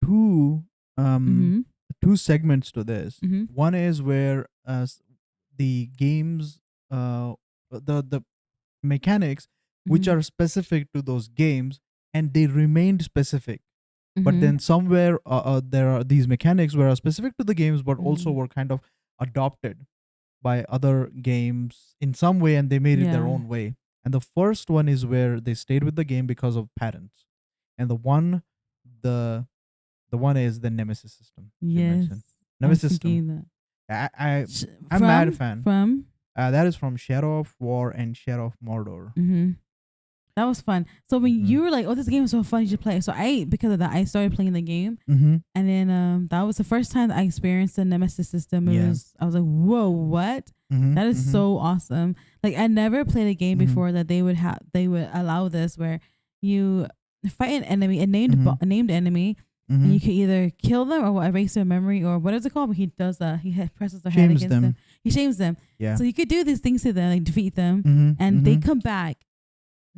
two um
Mm-hmm.
two segments to this.
Mm-hmm.
One is where the games the mechanics which
Mm-hmm.
are specific to those games, and they remained specific. But
Mm-hmm.
then somewhere there are these mechanics were specific to the games, but also
Mm-hmm.
were kind of adopted by other games in some way, and they made it their
Yeah.
own way. And the first one is where they stayed with the game because of patents. And the the one is the Nemesis system, as you
Yes.
mentioned.
I was
Nemesis system.
thinking that. Sh-
I'm mad fan.
from.
That is from Shadow of War and Shadow of Mordor.
Mm-hmm. That was fun. So when
Mm-hmm.
you were like, "Oh, this game is so fun, you should play," it. So because of that, I started playing the game,
Mm-hmm.
and then that was the first time that I experienced the Nemesis system.
Yeah.
I was like, "Whoa, what?
Mm-hmm.
That is so awesome!" Like I never played a game
Mhm.
before that they would allow this where you fight an enemy,
Mhm.
a named enemy, and
Mm-hmm.
you can either kill them or erase their memory or what is it called? When he does that, presses their head
Shames
against
them.
He shames them.
Yeah.
So you could do these things to them, like defeat them,
Mm-hmm.
and they come back.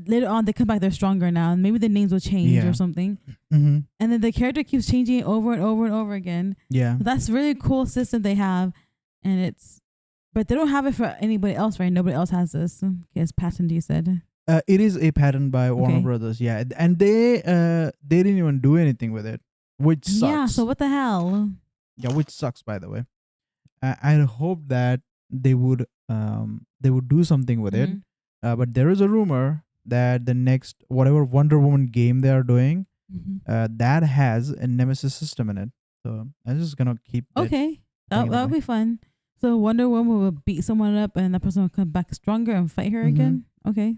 Later on, they come back. They're stronger now, and maybe the names will change
Yeah.
or something.
Mm-hmm.
And then the character keeps changing it over and over and over again.
Yeah.
So that's really cool system they have, and but they don't have it for anybody else, right? Nobody else has this. It's patent, you said.
It is a patent by Warner
Okay.
Brothers, yeah, and they didn't even do anything with it, which sucks.
Yeah. So what the hell?
Yeah, which sucks, by the way. I hope that they would do something with it.
Mhm.
But there is a rumor that the next whatever Wonder Woman game they are doing,
Mhm.
that has a Nemesis system in it. So I'm just gonna keep it.
Okay,
Playing
that
it
would be fun. So Wonder Woman will beat someone up, and that person will come back stronger and fight her
Mhm.
again. Okay.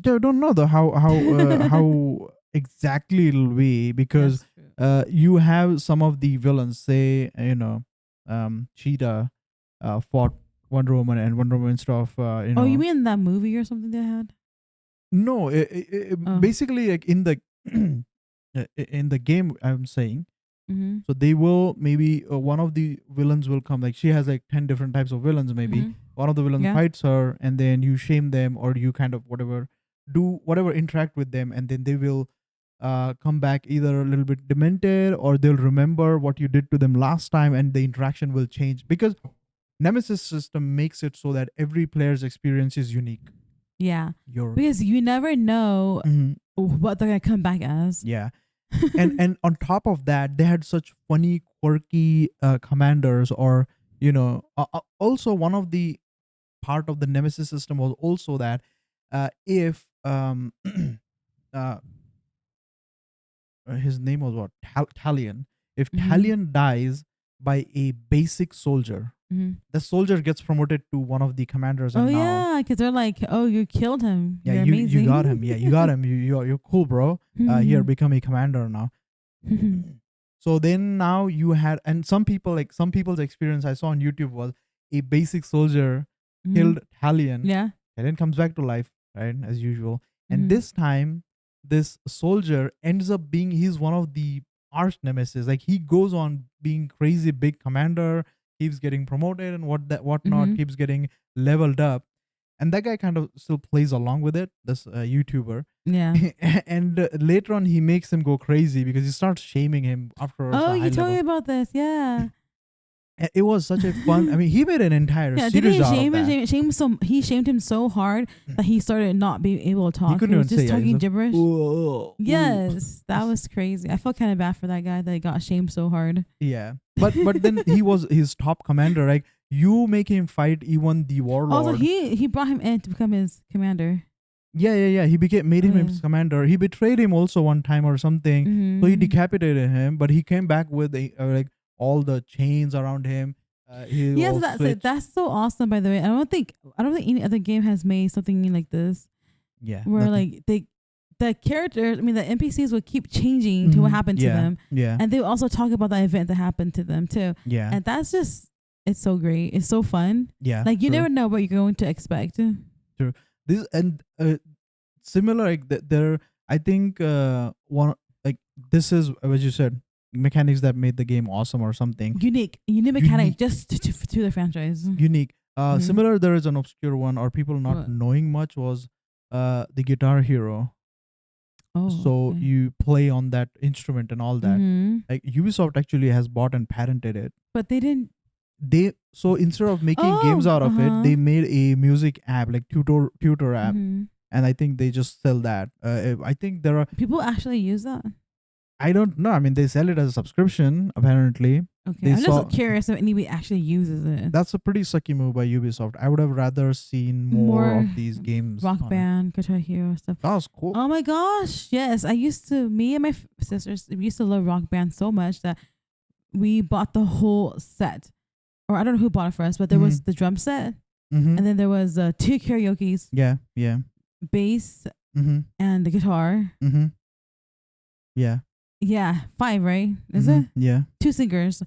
I don't know though how exactly it'll be, because
That's true.
you have some of the villains, say Cheetah fought Wonder Woman, and Wonder Woman stuff.
Oh, you mean that movie or something they had?
No,
Oh.
basically like in the in the game I'm saying.
Mm-hmm.
So they will maybe one of the villains will come, like she has like 10 different types of villains maybe.
Mhm.
One of the villains
Yeah.
fights her, and then you shame them, or you kind of whatever interact with them, and then they will come back either a little bit demented, or they'll remember what you did to them last time, and the interaction will change, because Nemesis system makes it so that every player's experience is unique.
Yeah.
Your
Because you never know
Mhm.
what they're gonna come back as.
Yeah. and on top of that, they had such funny, quirky commanders, or also one of the part of the Nemesis system was also that if uh, his name was what, Talion. If
Mhm.
Talion dies by a basic soldier,
Mhm.
the soldier gets promoted to one of the commanders,
Oh
and now
yeah, because they're like, "Oh, you killed him.
yeah,
You're
you
amazing."
got him. Yeah, you got him. You're cool, bro. Here, become a commander now. So then now you had, and some people's experience I saw on YouTube was a basic soldier killed Talion.
Yeah.
Talion comes back to life, right, as usual. And
Mhm.
this time, this soldier ends up being, he's one of the arch nemesis. Like he goes on being crazy big commander, keeps getting promoted and whatnot,
Mhm.
keeps getting leveled up. And that guy kind of still plays along with it, this YouTuber.
Yeah.
And later on, he makes him go crazy because he starts shaming him after
Oh,
a high
you told me
level.
about this. Yeah.
And it was such a fun. I mean, he made an entire
Yeah. Didn't
series
he
out of
shame
that.
him? He shamed him so hard that he started not being able to talk.
He couldn't
was
even
just
say. Yeah,
talking
he's like,
gibberish.
"Ooh,
Yes, that was crazy. I felt kind of bad for that guy that got shamed so hard.
yeah, but then he was his top commander. Like you make him fight even the warlord.
Also, he brought him in to become his commander.
Yeah. He made him
Oh,
his commander. He betrayed him also one time or something. So he
Mhm.
decapitated him, but he came back with like all the chains around him. He
Yes,
all
that's
switched.
that's so awesome. By the way, I don't think any other game has made something like this
Yeah,
where
nothing.
like the characters, I mean the NPCs will keep changing to what happened to them,
Yeah,
and they will also talk about the event that happened to them too.
yeah,
And that's just it's so great. It's so fun.
yeah.
Like you
true.
never know what you're going to expect.
This and similar like there. I think one like this is, as you said, mechanics that made the game awesome or something.
Unique mechanic
Unique.
just to the franchise.
Unique.
Mhm.
Similar, there is an obscure one or people not
What?
knowing much was the Guitar Hero.
Oh,
So
okay.
you play on that instrument and all that.
Mhm.
Like Ubisoft actually has bought and patented it.
But they didn't.
So instead of making games out of it, they made a music app like tutor app,
Mhm.
and I think they just sell that. I think there are.
People actually use that.
I don't know. I mean, they sell it as a subscription apparently.
Okay, I'm just curious if anybody actually uses it.
That's a pretty sucky move by Ubisoft. I would have rather seen more
More
of these games.
Rock
on it.
Band, Guitar Hero stuff.
That was cool.
Oh my gosh, yes! Me and my sisters, we used to love Rock Band so much that we bought the whole set. Or I don't know who bought it for us, but there was the drum set,
Mm-hmm.
and then there was 2 karaoke's,
Yeah.
bass,
Mm-hmm.
and the guitar.
Mm-hmm. Yeah.
Yeah, 5, right? Is
Mhm.
it?
Yeah.
2 singers.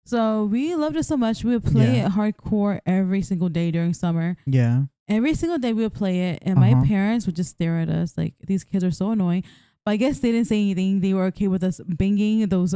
So we loved it so much. We would play
Yeah.
it hardcore every single day during summer.
Yeah.
Every single day we would play it, and my parents would just stare at us like these kids are so annoying. But I guess they didn't say anything. They were okay with us banging those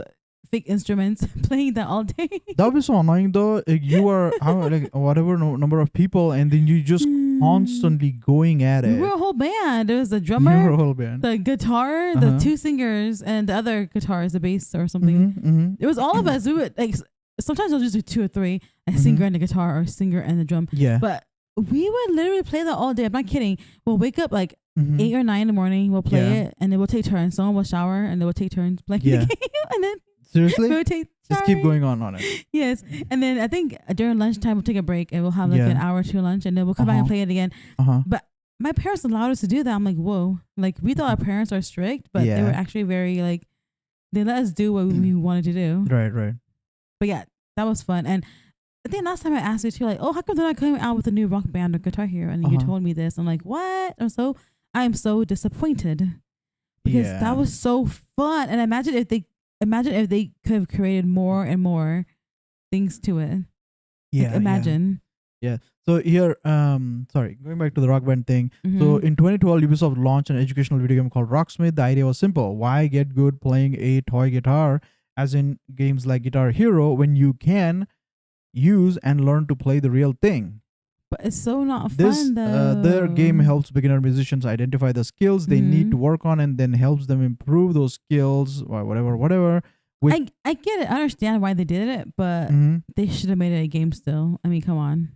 fake instruments, playing that all day.
That would be so annoying though. You are like whatever number of people, and then you just constantly going at
We
it.
were a whole band. There was the
You were
drummer,
a whole band.
the guitar, the 2 singers, and the other guitars, the bass or something.
Mm-hmm.
It was all of us. We would like sometimes it was just 2 or 3, a singer and the guitar, or a singer and the drum.
Yeah.
But we would literally play that all day. I'm not kidding. We'll wake up like
Mhm.
8 or 9 in the morning. We'll play
Yeah.
it, and then we'll take turns. Someone will shower, and then we'll take turns playing
Yeah.
the game, and then
Seriously?
we'll take.
Just keep
sorry.
going on it.
Yes, and then I think during lunchtime we'll take a break, and we'll have like
Yeah.
an hour or 2 lunch, and then we'll come back and play it again.
Uh-huh.
But my parents allowed us to do that. I'm like, whoa! Like we thought our parents are strict, but they
Yeah.
were actually very like they let us do what we wanted to do.
Right.
But yeah, that was fun. And I think last time I asked you too, like, oh, how come they're not coming out with a new Rock Band or Guitar Hero? And you told me this. I'm like, what? I am so disappointed because that was so fun. And imagine if they could have created more and more things to it.
Yeah.
Like, imagine.
Yeah. So here, sorry, going back to the Rock Band thing.
Mhm.
So in 2012, Ubisoft launched an educational video game called Rocksmith. The idea was simple: why get good playing a toy guitar, as in games like Guitar Hero, when you can use and learn to play the real thing?
But it's so not
This
fun though.
their game helps beginner musicians identify the skills they need to
Mhm.
work on, and then helps them improve those skills or whatever. With
I get it. I understand why they did it, but
Mhm.
they should have made it a game still. I mean, come on.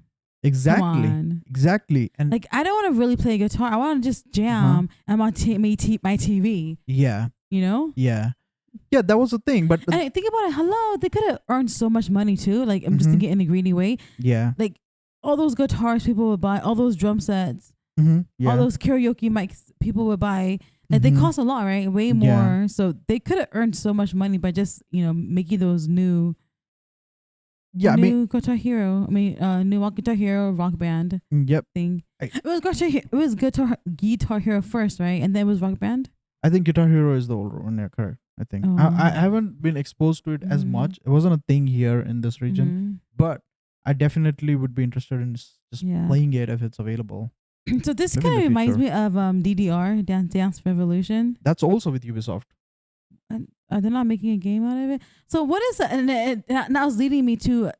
Exactly.
Come on.
Exactly. And
Like, I don't want to really play guitar. I want to just jam and my TV,
yeah,
you know?
yeah, that was the thing. But
And think about it. Hello, they could have earned so much money too. Like, I'm just
Mhm.
thinking in a greedy way.
yeah,
Like, all those guitars people would buy, all those drum sets,
yeah.
all those karaoke mics people would buy. Like, they
Mhm.
cost a lot, right? Way more.
Yeah.
So they could have earned so much money by just, making those new Guitar Hero. New Guitar Hero Rock Band
Yep.
thing.
I-
It was Guitar Hero first, right? And then it was Rock Band.
I think Guitar Hero is the older one. Yeah, correct. I think I
Oh.
haven't been exposed to it as
Mhm.
much. It wasn't a thing here in this region,
Mhm.
but I definitely would be interested in just
Yeah.
playing it if it's available.
So this
Maybe in
kind of
the
reminds
future.
me of DDR, Dance Revolution.
That's also with Ubisoft.
And are they not making a game out of it? So what is that? And now it's leading me to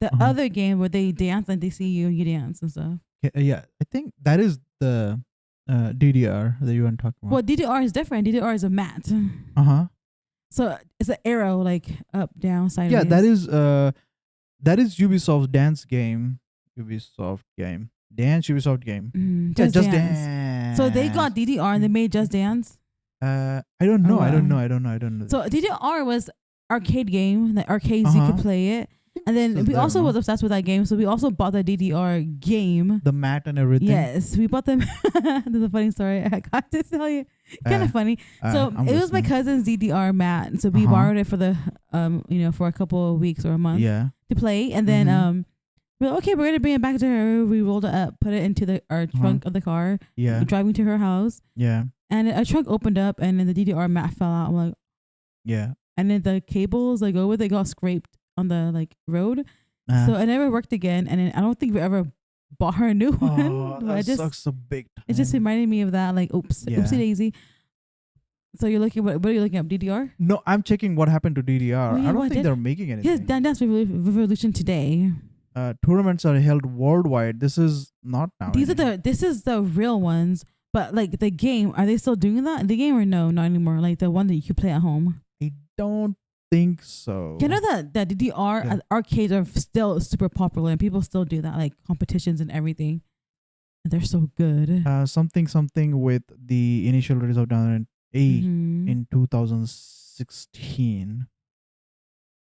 the
Uh-huh.
other game where they dance and they see you dance and stuff.
Yeah, I think that is the DDR that you were talking about.
Well, DDR is different. DDR is a mat.
Uh-huh.
So it's an arrow, like up, down, sideways.
Yeah, that is Ubisoft's dance game. Ubisoft game. Ubisoft game. Yeah,
Just Dance. So they got DDR and they made Just Dance.
I don't know.
Oh,
I don't
wow.
know.
So DDR was arcade game. The arcades you
Uh-huh.
could play it. And then
Still
we
there,
also
no?
was obsessed with that game. So we also bought the DDR game.
The mat and everything.
Yes, we bought them. There's a funny story I got to tell you. Kind of funny. So
I'm
it was my
listening.
cousin's DDR mat. So we
Uh-huh.
borrowed it for the for a couple of weeks or a month
Yeah.
to play. And then
Mhm.
we're like, okay, we're gonna bring it back to her. We rolled it up, put it into our trunk of the car,
Yeah.
driving to her house.
Yeah.
And our trunk opened up, and then the DDR mat fell out. I'm like,
Yeah.
and then the cables like over, they got scraped on the road. So it never worked again. And then I don't think we ever bought her a new one.
oh,
But
that sucks so big time.
it just reminded me of that. Like, oops,
Yeah.
oopsie daisy. So you're looking what are you looking up? DDR?
No, I'm checking what happened to DDR.
Oh, yeah,
I don't
what
think
did-
they're making
Yes,
anything.
Dance Revolution today.
Tournaments are held worldwide. This is not now.
This is the real ones. But like the game, are they still doing that? The game or no, not anymore. Like the one that you could play at home.
I don't think so.
You know that DDR
Yeah.
arcades are still super popular and people still do that, like competitions and everything. And they're so good.
Something with the initial release of Download
Mhm.
in 2016.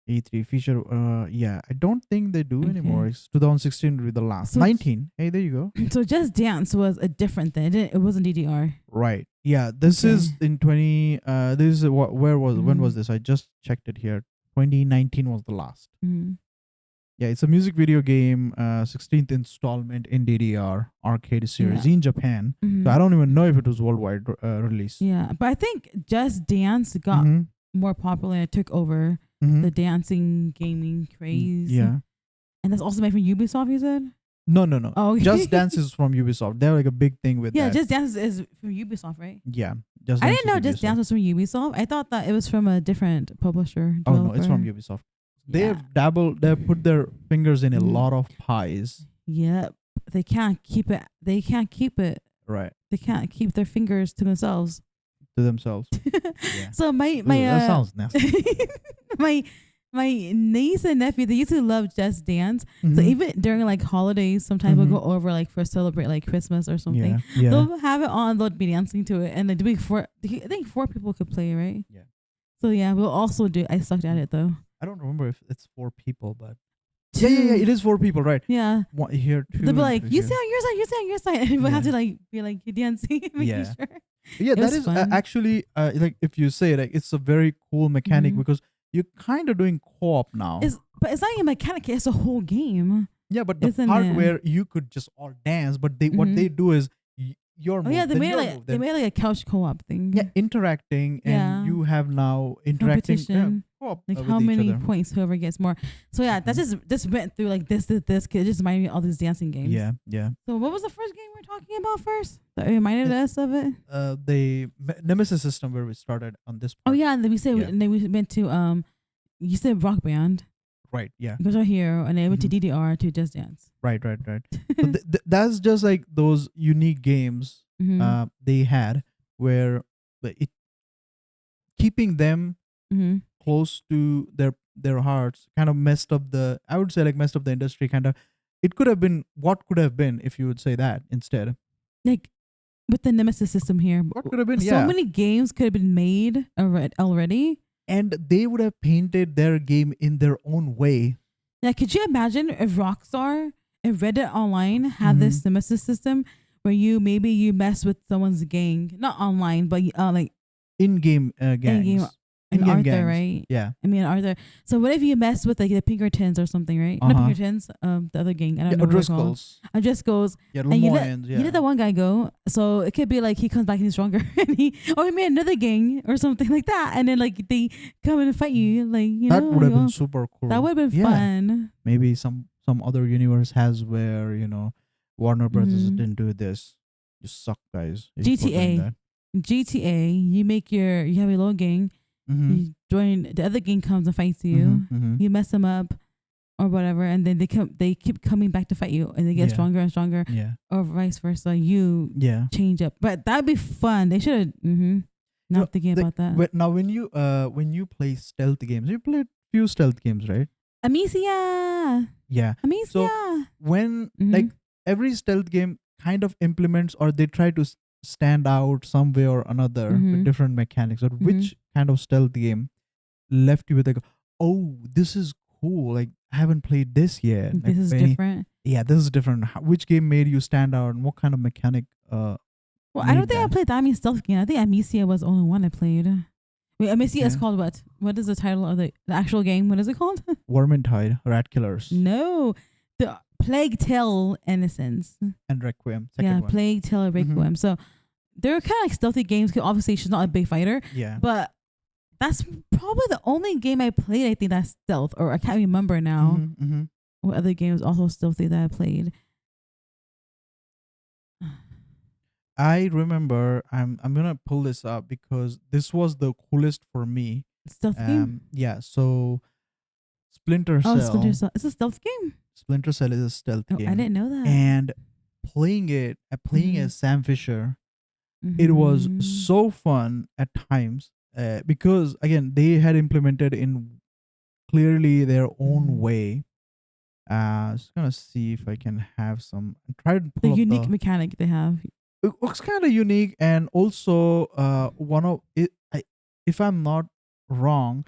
E3 feature. Yeah, I don't think they do
Okay.
anymore. It's 2016 will be the last.
So
19. Hey, there you go.
So Just Dance was a different thing. It wasn't DDR.
Right. Yeah. This is
Okay.
in 20. This is where was when was
Mhm.
this? I just checked it here. 2019 was the last.
Mhm.
Yeah, it's a music video game. 16th installment in DDR arcade series in Japan.
Mhm.
So I don't even know if it was worldwide release.
Yeah, but I think Just Dance got
Mhm.
more popular and it took over
Mhm.
the dancing gaming craze.
Yeah.
And that's also made from Ubisoft, you said?
No.
Oh, okay.
Just Dance is from Ubisoft. They're like a big thing with
Yeah,
that.
Just Dance is from Ubisoft, right?
Yeah. Just
I
Dance
didn't know
is
Just
Ubisoft.
Dance was from Ubisoft. I thought that it was from a different publisher.
Oh no, it's from
developer.
Ubisoft.
Yeah.
They've put their fingers in a
Mhm.
lot of pies.
Yep. They can't keep it. They can't keep it.
Right.
They can't keep their fingers to themselves.
To themselves. Yeah.
So my
That sounds nasty.
my niece and nephew, they used to love Just Dance. So
Mhm.
even during like holidays, sometimes
Mhm.
we'll go over like for celebrate like Christmas or something.
Yeah.
They'll have it on. They'll be dancing to it, and then doing I think 4 people could play, right?
Yeah.
So yeah, we'll also do. I sucked at it though.
I don't remember if it's 4 people, but yeah. It is 4 people, right?
Yeah.
One here, 2.
They'll be like,
and
you
3
sit on your side, you sit on your side, and we'll have
Yeah.
to like be like you're dancing, making
Yeah.
sure.
here. Yeah,
it
that
was
is
fun.
actually like if you say it, like, it's a very cool mechanic
Mhm.
because you're kind of doing co-op now.
But it's not even mechanic; it's a whole game.
Yeah, but the
isn't
part
it?
where you could just all dance, but what
Mhm.
they do is your
Oh
move,
yeah, they
then
made
your
like
move,
they
then
made like a couch co-op thing.
yeah, interacting, and
Yeah.
you have now interacting
Competition.
co-op,
Like
with
how
each
many
other.
points whoever gets more. So yeah, that just went through like this. Cause it just reminded me of all these dancing games.
Yeah.
So what was the first game we were talking about first? That reminded us of it.
The Nemesis system where we started on this
Oh
part.
yeah, and then we said
Yeah.
and then we went to you said Rock Band,
Right. Yeah.
Guitar Hero, and then we went to
Mhm.
DDR to Just Dance.
Right. So that's just like those unique games
Mhm.
they had where it keeping them
Mhm.
close to their hearts kind of messed up the, I would say, like, messed up the industry kind of. It could have been what could have been if you would say that instead.
Like with the Nemesis system here,
What could have been?
so
Yeah.
many games could have been made already.
And they would have painted their game in their own way.
Yeah, could you imagine if Rockstar, if Reddit Online had this Nemesis system where you mess with someone's gang, not online, but like
In-game gangs.
in-game and
In-game
Arthur,
gangs.
right?
Yeah.
I mean Arthur. So what if you mess with like the Pinkertons or something, right? Not
Uh-huh.
Pinkertons, the other gang. I don't
Yeah,
know what they're called.
O'Driscolls.
O'Driscolls.
Yeah,
And you let
Lemoynes. Yeah.
you let the one guy go, so it could be like he comes back and he's stronger, and he made another gang or something like that, and then like they come in and fight you, like
that
know,
would have
like,
been
oh,
super cool.
that would have been
Yeah.
fun.
Maybe some other universe has where Warner Brothers
Mhm.
didn't do this. You suck, guys. for doing
GTA.
that.
GTA, you have a little gang,
Mhm.
you join the other gang comes and fights you,
Mhm.
you mess them up or whatever, and then they keep coming back to fight you, and they get
Yeah.
stronger and stronger,
Yeah.
or vice versa. You
Yeah.
change up, but that'd be fun. They should have.
know,
Not thinking about that.
Now, when you play stealth games, you played few stealth games, right?
Amicia.
Yeah.
Amicia.
When
Mhm.
like every stealth game kind of implements, or they try to stand out some way or another
Mhm.
with different mechanics, or which kind of stealth game left you with like, oh, this is cool, like I haven't played this yet,
This
like,
is
any-
different.
yeah, this is different. Which game made you stand out, and what kind of mechanic
Well, I don't
made
think I
that?
played the Amicia stealth game. I think Amicia was the only one I played. Wait, Amicia is
Okay.
called what? What is the title of the actual game? What is it called?
Vermintide, Rat Killers,
No, the Plague Tale Innocence.
and Requiem, second
Yeah,
one.
Plague Tale Requiem. So they're kind of like stealthy games. 'Cause obviously, she's not a big fighter,
Yeah.
but that's probably the only game I played. I think that's stealth, or I can't remember now
Mhm.
what other games also stealthy that I played.
I remember I'm gonna pull this up because this was the coolest for me.
Stealth game.
Yeah. So Splinter
Oh, Splinter
Cell.
Cell. It's a stealth game.
Splinter Cell is a stealth
Oh, I
game,
didn't know that.
and playing
Mhm.
as Sam Fisher, it was
Mhm.
so fun at times because again they had implemented in clearly their own
Mhm.
way. Just gonna see if I can have some. Try to
The
pull up
unique
the.
mechanic they have.
It looks kind of unique, and also one of it. If I'm not wrong,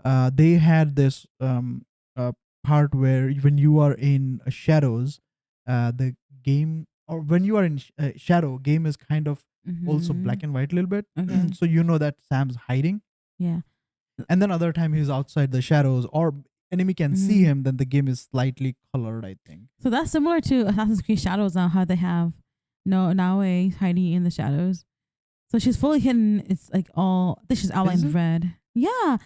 they had this uh, part where when you are in shadows, the game or when you are in shadow, game is kind of also black
Mhm.
and white a little bit,
Okay.
so you know that Sam's hiding,
Yeah.
and then other time he's outside the shadows or enemy can see
Mhm.
him. Then the game is slightly colored, I think.
So that's similar to Assassin's Creed Shadows now, how they have Naue hiding in the shadows. So she's fully hidden. It's like all. I think she's
Is
outlined
it?
red. Yeah,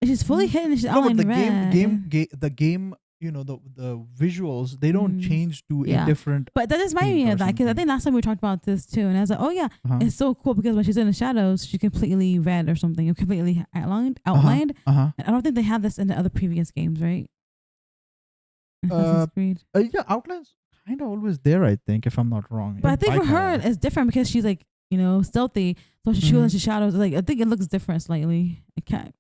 she's fully
Mm.
hidden. She's
No, but
outlined red.
the game, the visuals, they don't
Mm,
change to a
yeah,
different
but that just reminded
paint
me
or
of that because I
something.
think last time we talked about this too, and I was like, oh yeah,
Uh-huh.
it's so cool because when she's in the shadows, she's completely red or something, or completely outlined.
Uh-huh.
Outlined.
Uh-huh.
And I don't think they had this in the other previous games, right?
Uh,
Assassin's Creed.
yeah, outlines kind of always there, I think, if I'm not wrong.
But I
In
think for
Bayek
her
are.
it's different because she's like stealthy, so she goes
Mhm.
into shadows. Like I think it looks different slightly. It can't.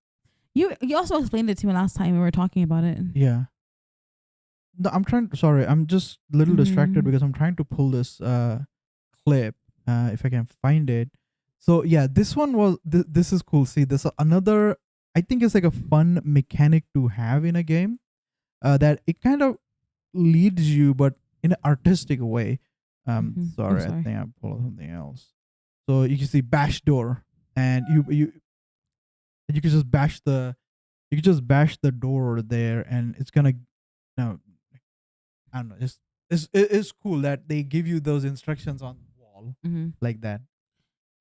You also explained it to me last time we were talking about it.
Yeah. No, sorry, I'm just a little distracted
Mm-hmm.
because I'm trying to pull this clip if I can find it. So yeah, this one was this is cool. See, this another I think it's like a fun mechanic to have in a game that it kind of leads you but in an artistic way.
Mm-hmm. Oh,
Sorry, I
sorry.
think I pulled something else. So you can see bash door and you can just bash the you can just bash the door there and it's gonna no I don't know. It's cool that they give you those instructions on the wall
Mm-hmm.
like that.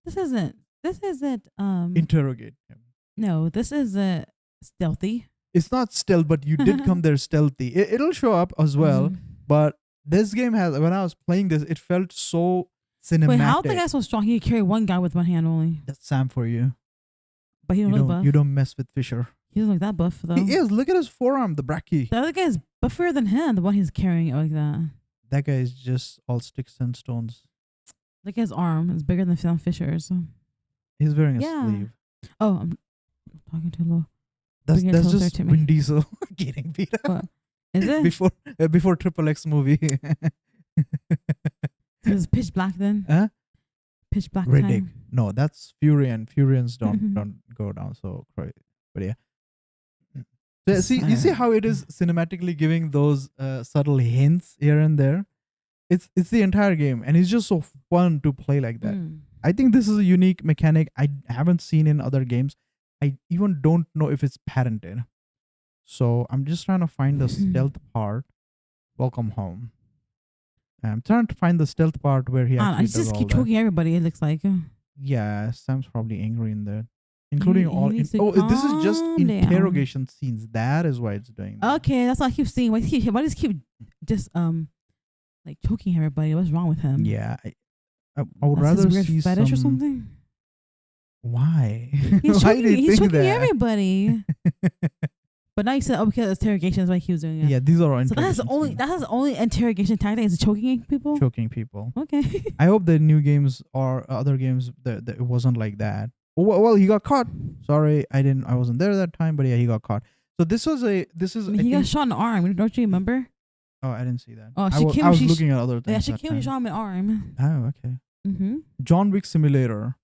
This isn't. This isn't.
Interrogate him.
No, this isn't stealthy.
It's not stealth, but you did come there stealthy. It'll show up as well.
Mm-hmm.
But this game has when I was playing this, it felt so
Wait, how the
cinematic.
guy so strong? He could carry one guy with one hand only,
That's Sam for you.
but he don't
You
look
don't
buff.
you don't mess with Fisher.
He doesn't look that buff though.
He is. Look at his forearm, the bracky.
The other guy is buffer than him. The one he's carrying it like that.
That guy is just all sticks and stones.
Look at his arm. It's bigger than Sam Fisher's.
He's wearing a
Yeah.
sleeve.
Oh, I'm talking too low.
That's
Bring it
that's
closer
just
to me.
Vin Diesel getting beat up.
What? Is it?
Before Triple X movie.
It's pitch black then.
Huh?
Pitch black
Riddick.
time.
No, that's Furion. Furions don't go down so crazy. But yeah. So, you see how it is cinematically giving those subtle hints here and there. It's the entire game, and it's just so fun to play like that. I think this is a unique mechanic I haven't seen in other games. I even don't know if it's patented. So I'm just trying to find the stealth part. Welcome home. I'm trying to find the stealth part where he
I
actually does
just
all
keep
that.
choking everybody. It looks like.
Yeah, Sam's probably angry in there, including
He
all.
needs to
This is just
calm down.
interrogation scenes. That is why it's doing that.
Okay, that's all I keep seeing. Why does he keep just like choking everybody? What's wrong with him?
Yeah, I would
That's his
rather
weird
see
fetish or
some.
something.
Why?
He's
Why
choking.
do you
He's
think
choking
that?
everybody. But now you said, because it's interrogation is why he was doing it.
Yeah, these are all
So that's
interrogation
the only interrogation tactic is choking people.
choking people.
Okay.
I hope the new games or other games that it wasn't like that. Well, he got caught. Sorry, I wasn't there that time, but yeah, he got caught. So this is
I mean, he got shot in the arm. Don't you remember?
Oh, I didn't see that.
Oh,
I was looking at other
Yeah,
things.
she
that
came and
time.
shot him in the arm.
Oh, okay.
Mm-hmm.
John Wick Simulator,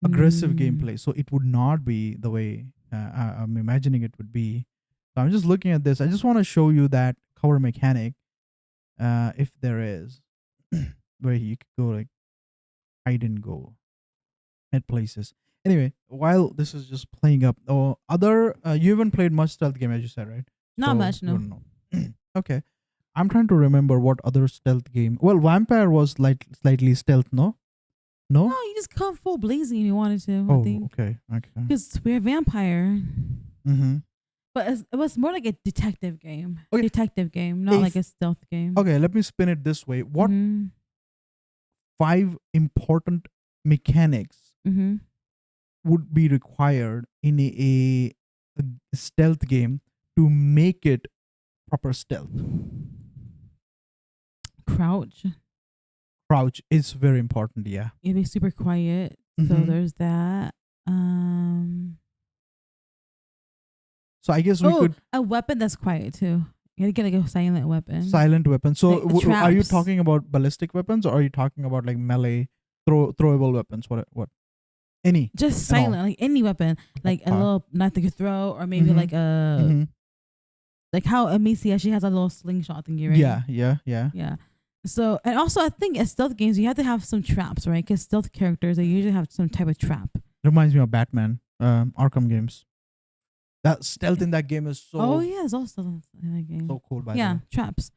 aggressive
Mm.
gameplay. So it would not be the way I'm imagining it would be. So I'm just looking at this. I just want to show you that cover mechanic, if there is, where you could go like hide and go at places. Anyway, while this is just playing up, you haven't played much stealth game as you said, right?
Not
So
much,
you
no.
don't know. Okay, I'm trying to remember what other stealth game. Well, Vampire was like slightly stealth, no? No.
No, you just come full blazing if you wanted to. I
Oh,
think
okay.
because we're a vampire.
Mm-hmm.
But it was more like a detective game.
Okay.
Detective game, not like a stealth game.
Okay, let me spin it this way. What
Mhm.
5 important mechanics
Mm-hmm.
would be required in a stealth game to make it proper stealth.
Crouch.
Crouch is very important. Yeah.
You be super quiet. So
Mhm.
there's that.
So I guess we could
a weapon that's quiet too. You gotta get like a silent weapon.
silent weapon. So
Like
are you
traps.
talking about ballistic weapons, or are you talking about like melee throwable weapons? What? Any?
Just
and all.
silent, like any weapon, like a
Okay.
little knife that you throw, or maybe
Mhm.
like a
Mhm.
like how Amicia, she has a little slingshot thingy, right?
Yeah.
Yeah. So, and also I think in stealth games you have to have some traps, right? Because stealth characters, they usually have some type of trap.
Reminds me of Batman, Arkham games. That stealth in that game is so
Oh yeah, it's also in that game.
so cool. By the
Yeah,
way.
traps.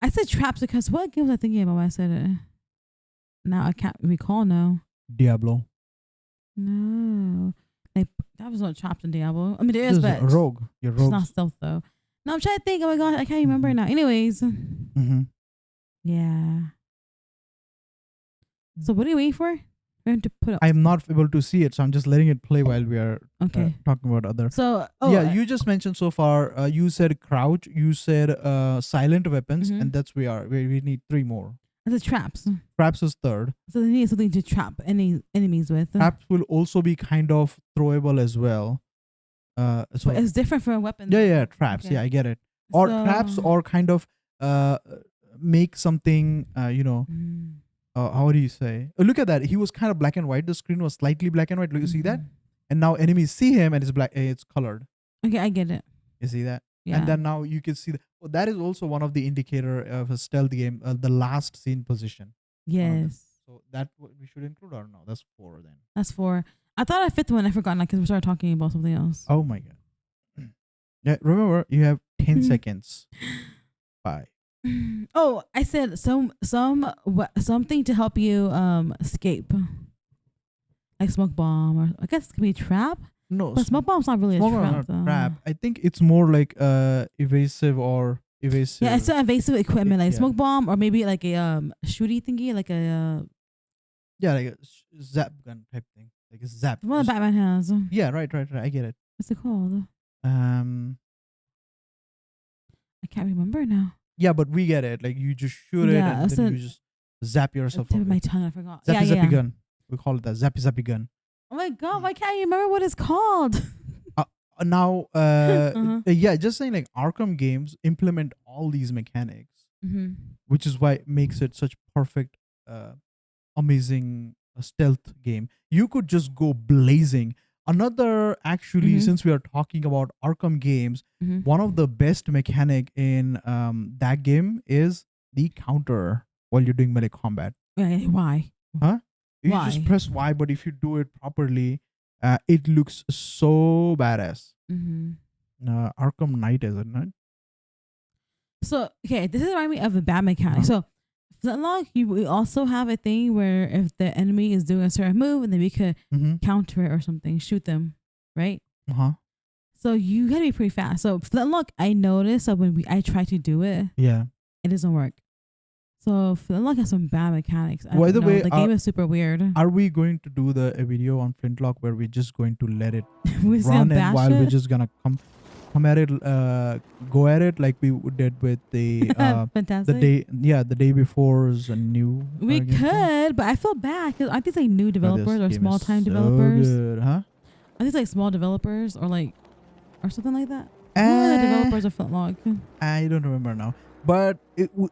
I said traps because what game was I thinking about when I said it? Now I can't recall now.
Diablo.
No. Like that was not trapped in Diablo. I mean there
This
is,
is
but
a rogue. You're
it's
rogue.
not stealth though. No, I'm trying to think. Oh my god, I can't remember
Mhm.
now. Anyways.
Mm-hmm.
Yeah. So what are you waiting for? We're going to put up.
I'm not able to see it, so I'm just letting it play while we are
Okay.
talking about other.
So
You just mentioned so far. You said crouch. You said silent weapons,
Mhm.
and that's we need 3 more.
the traps.
Traps is third.
So they need something to trap any enemies with.
Traps will also be kind of throwable as well. So
But it's different from a weapon.
yeah, traps.
Okay.
Yeah, I get it. Or traps,
So-
or kind of make something.
Mm.
How do you say? Look at that. He was kind of black and white. The screen was slightly black and white. Look, you see that?
Mhm.
And now enemies see him, and it's black. It's colored.
Okay, I get it.
You see that?
Yeah.
And then now you can see that is also one of the indicator of a stealth game. The last scene position.
Yes.
So that we should include, or no? That's 4 then.
That's 4. I thought I fit the one. I forgot now because we started talking about something else.
Oh my god. Yeah. Remember, you have 10
Mhm.
seconds. 5.
Oh, I said something to help you escape. Like smoke bomb, or I guess it could be a trap.
No.
But smoke bomb's not really
smoke
a
bomb,
trap.
not
Though.
trap. I think it's more like evasive.
Yeah, it's an invasive equipment, like
Yeah.
smoke bomb, or maybe like a shooty thingy, like a
Yeah, like a zap gun type thing. Like a zap.
the one that
Just-
Batman has.
yeah, right. I get it.
What's it called?
Um.
I can't remember now.
Yeah, but we get it. Like you just shoot it,
Yeah,
and
it's
then
a-
you just zap
The
yourself.
tip of
off
my
it.
tongue, I forgot.
Zappy
yeah.
gun. We call it that zappy gun.
Oh my god, why can't you remember what it's called?
Now,
Uh-huh.
yeah, just saying like Arkham games implement all these mechanics,
Mm-hmm.
which is why it makes it such perfect, amazing stealth game. You could just go blazing. Another, actually,
Mhm.
since we are talking about Arkham games,
Mm-hmm.
one of the best mechanic in that game is the counter while you're doing melee combat.
Why?
You
Why?
just press Y, but if you do it properly, it looks so badass.
Mm-hmm.
Arkham Knight, isn't it?
So okay, this is reminding me of a bad mechanic.
Uh-huh.
So Flintlock, we also have a thing where if the enemy is doing a certain move, and then we could
Mm-hmm.
counter it or something, shoot them, right?
Uh-huh.
So you gotta be pretty fast. So Flintlock, I noticed that when I try to do it,
Yeah.
it doesn't work. So Flintlock has some bad mechanics. I
By
don't
the
know.
way,
the game is super weird.
Are we going to do a video on Flintlock where we're just going to let it
We're just
run,
gonna
and
bash
while we're
it?
just gonna come at it, go at it like we did with the
Fantastic.
the day before's a new.
We
game.
could, but I feel bad because I think like new
Oh, this
developers or
game is
small time
so
developers.
good, huh?
I think like small developers or something like that. Who are the developers of Flintlock?
I don't remember now. But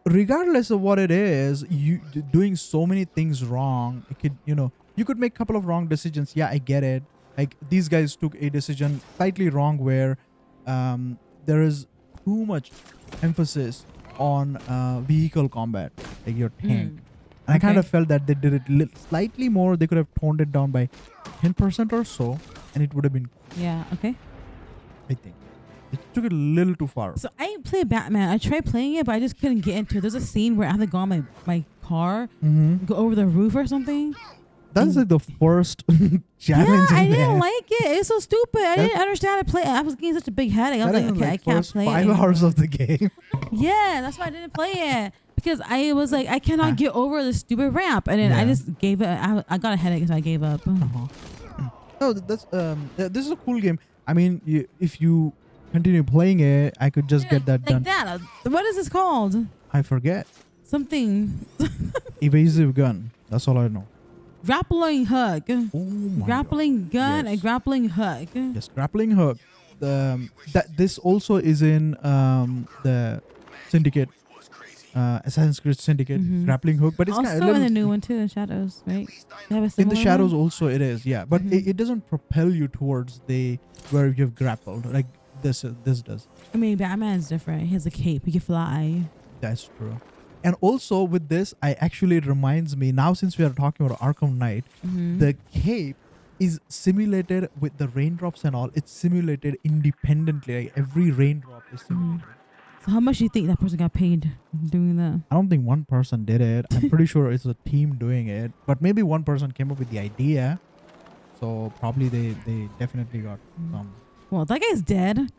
regardless of what it is, you doing so many things wrong. It could, you could make a couple of wrong decisions. Yeah, I get it. Like these guys took a decision slightly wrong where there is too much emphasis on vehicle combat, like your tank. And I kind
Okay.
of felt that they did it slightly more. They could have toned it down by 10% or so, and it would have been,
Yeah. Okay.
I think. It took it a little too far.
So I play Batman. I tried playing it, but I just couldn't get into it. There's a scene where I have to go on my car,
Mm-hmm.
go over the roof or something.
That's like the first challenge
Yeah, I
in
didn't
there.
like it. It's so stupid. I didn't understand how to play it. I was getting such a big headache. I was
That
like,
is
okay, I
like
can't
first
play
5
it.
hours
anymore.
of the game.
Yeah, that's why I didn't play it. because I was like, I cannot
Huh?
get over the stupid ramp, and then I
Yeah.
just gave it. I got a headache, so I gave up.
No, that's this is a cool game. I mean, if you continue playing it, I could just get that
like
done.
that. What is this called?
I forget.
Something
Evasive gun. That's all I know.
grappling hook,
Oh my
grappling gun,
Yes.
and grappling hook.
God. Yes, grappling hook. That this also is in the Syndicate, Assassin's Creed Syndicate
Mhm.
grappling hook, but it's
Also
kind of
in the new one too, in Shadows, right? They have a
in the
similar
shadows
one?
also it is, yeah, but
Mhm.
it doesn't propel you towards the where you've grappled like this does.
I mean, Batman's different. He has a cape. He can fly.
That's true. And also with this, it reminds me now, since we are talking about Arkham Knight,
Mhm.
the cape is simulated with the raindrops and all. It's simulated independently. Like every raindrop is simulated.
So how much do you think that person got paid doing that?
I don't think one person did it. I'm pretty sure it's a team doing it. But maybe one person came up with the idea. So probably they definitely got some.
Well, that guy's dead.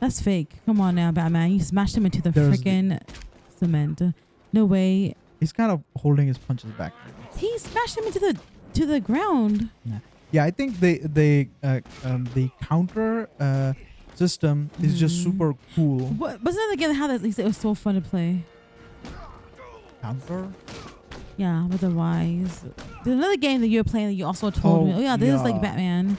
That's fake. Come on now, Batman. You smashed him into the
There's
freaking cement. No way.
He's kind of holding his punches back.
He smashed him into the ground.
Yeah, I think the counter system is just super cool.
What wasn't it again? How that he said it was so fun to play.
Counter?
Yeah, with the Ys. There's another game that you were playing that you also told me. Oh yeah, this is like
yeah.
Batman.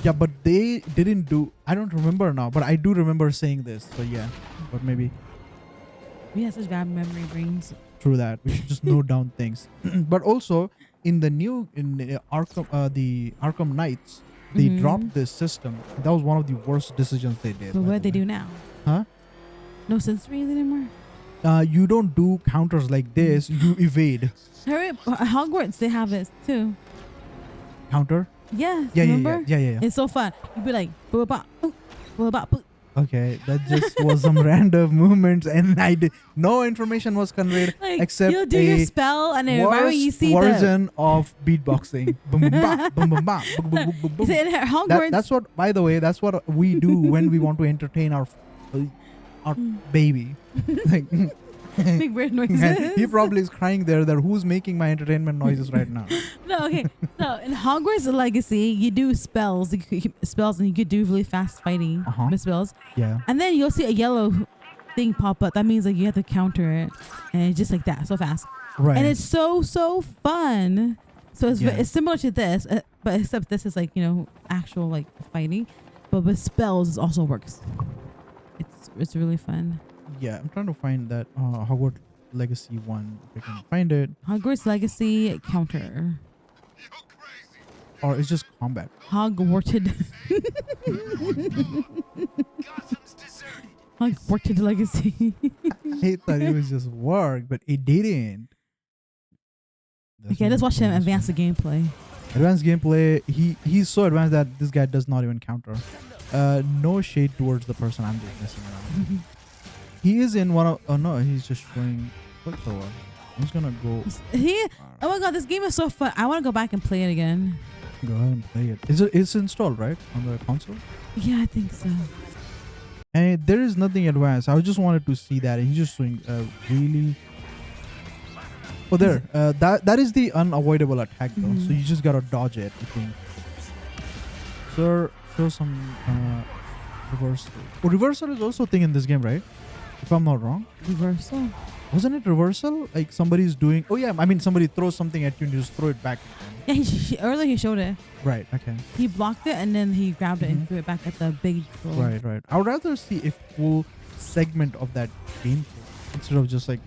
Yeah, but they didn't do. I don't remember now, but I do remember saying this. So yeah, but maybe
We have such bad memory brains.
through that we should just note down things. But also in the Arkham Knights, they
Mhm.
dropped this system. That was one of the worst decisions they did.
But
by
what
the
they
way.
do now?
Huh?
No sensories anymore.
You don't do counters like this. You evade
Hogwarts, they have it too.
counter.
Yeah.
Yeah,
remember?
yeah.
It's so fun. You'd be like, boo bop, boo, boo bop, boo.
Okay, that just was some random movements, and I did no information was conveyed
Like
except
you'll do your
a
spell, and then right when you
worse
see the.
version of beatboxing. Boom, boom, bop, boom, boom, bop, boom, boom, boom, boom, boom.
Is it in Hogwarts?
That's what. By the way, that's what we do when we want to entertain our baby. Like,
Make weird noises.
he probably is crying there. That who's making my entertainment noises right now?
No, okay. So in Hogwarts Legacy, you do spells, spells, and you could do really fast fighting with spells.
Yeah.
And then you'll see a yellow thing pop up. That means like you have to counter it, and it's just like that, so fast.
Right.
And it's so fun. So it's
Yeah.
it's similar to this, but except this is like actual like fighting, but with spells it also works. It's really fun.
Yeah, I'm trying to find that Hogwarts Legacy one. If I can find it,
Hogwarts Legacy counter.
or it's just combat.
Hogwarted. Hogwarted Legacy.
I thought it was just work, but it didn't. That's
Okay,
what
let's watch him
it is.
advance the gameplay.
Advanced gameplay. He's so advanced that this guy does not even counter. No shade towards the person. I'm just messing around. He is in one of. Oh no, he's just showing clips or what? I'm just gonna go.
Oh my god, this game is so fun. I want to go back and play it again.
Go ahead and play it. It's installed right on the console?
Yeah, I think so.
And there is nothing advanced. I just wanted to see that. He's just doing really. Oh, there. That is the unavoidable attack though.
Mhm.
So you just gotta dodge it. I think. Sir, show some reversal. Oh, reversal is also a thing in this game, right? If I'm not wrong.
Reversal.
Wasn't it reversal? Like somebody's doing. Oh yeah, I mean somebody throws something at you and you just throw it back.
Yeah, earlier he showed it.
Right. Okay.
He blocked it and then he grabbed it and
Mhm.
threw it back at the big troll.
Right. I would rather see a full segment of that gameplay instead of just like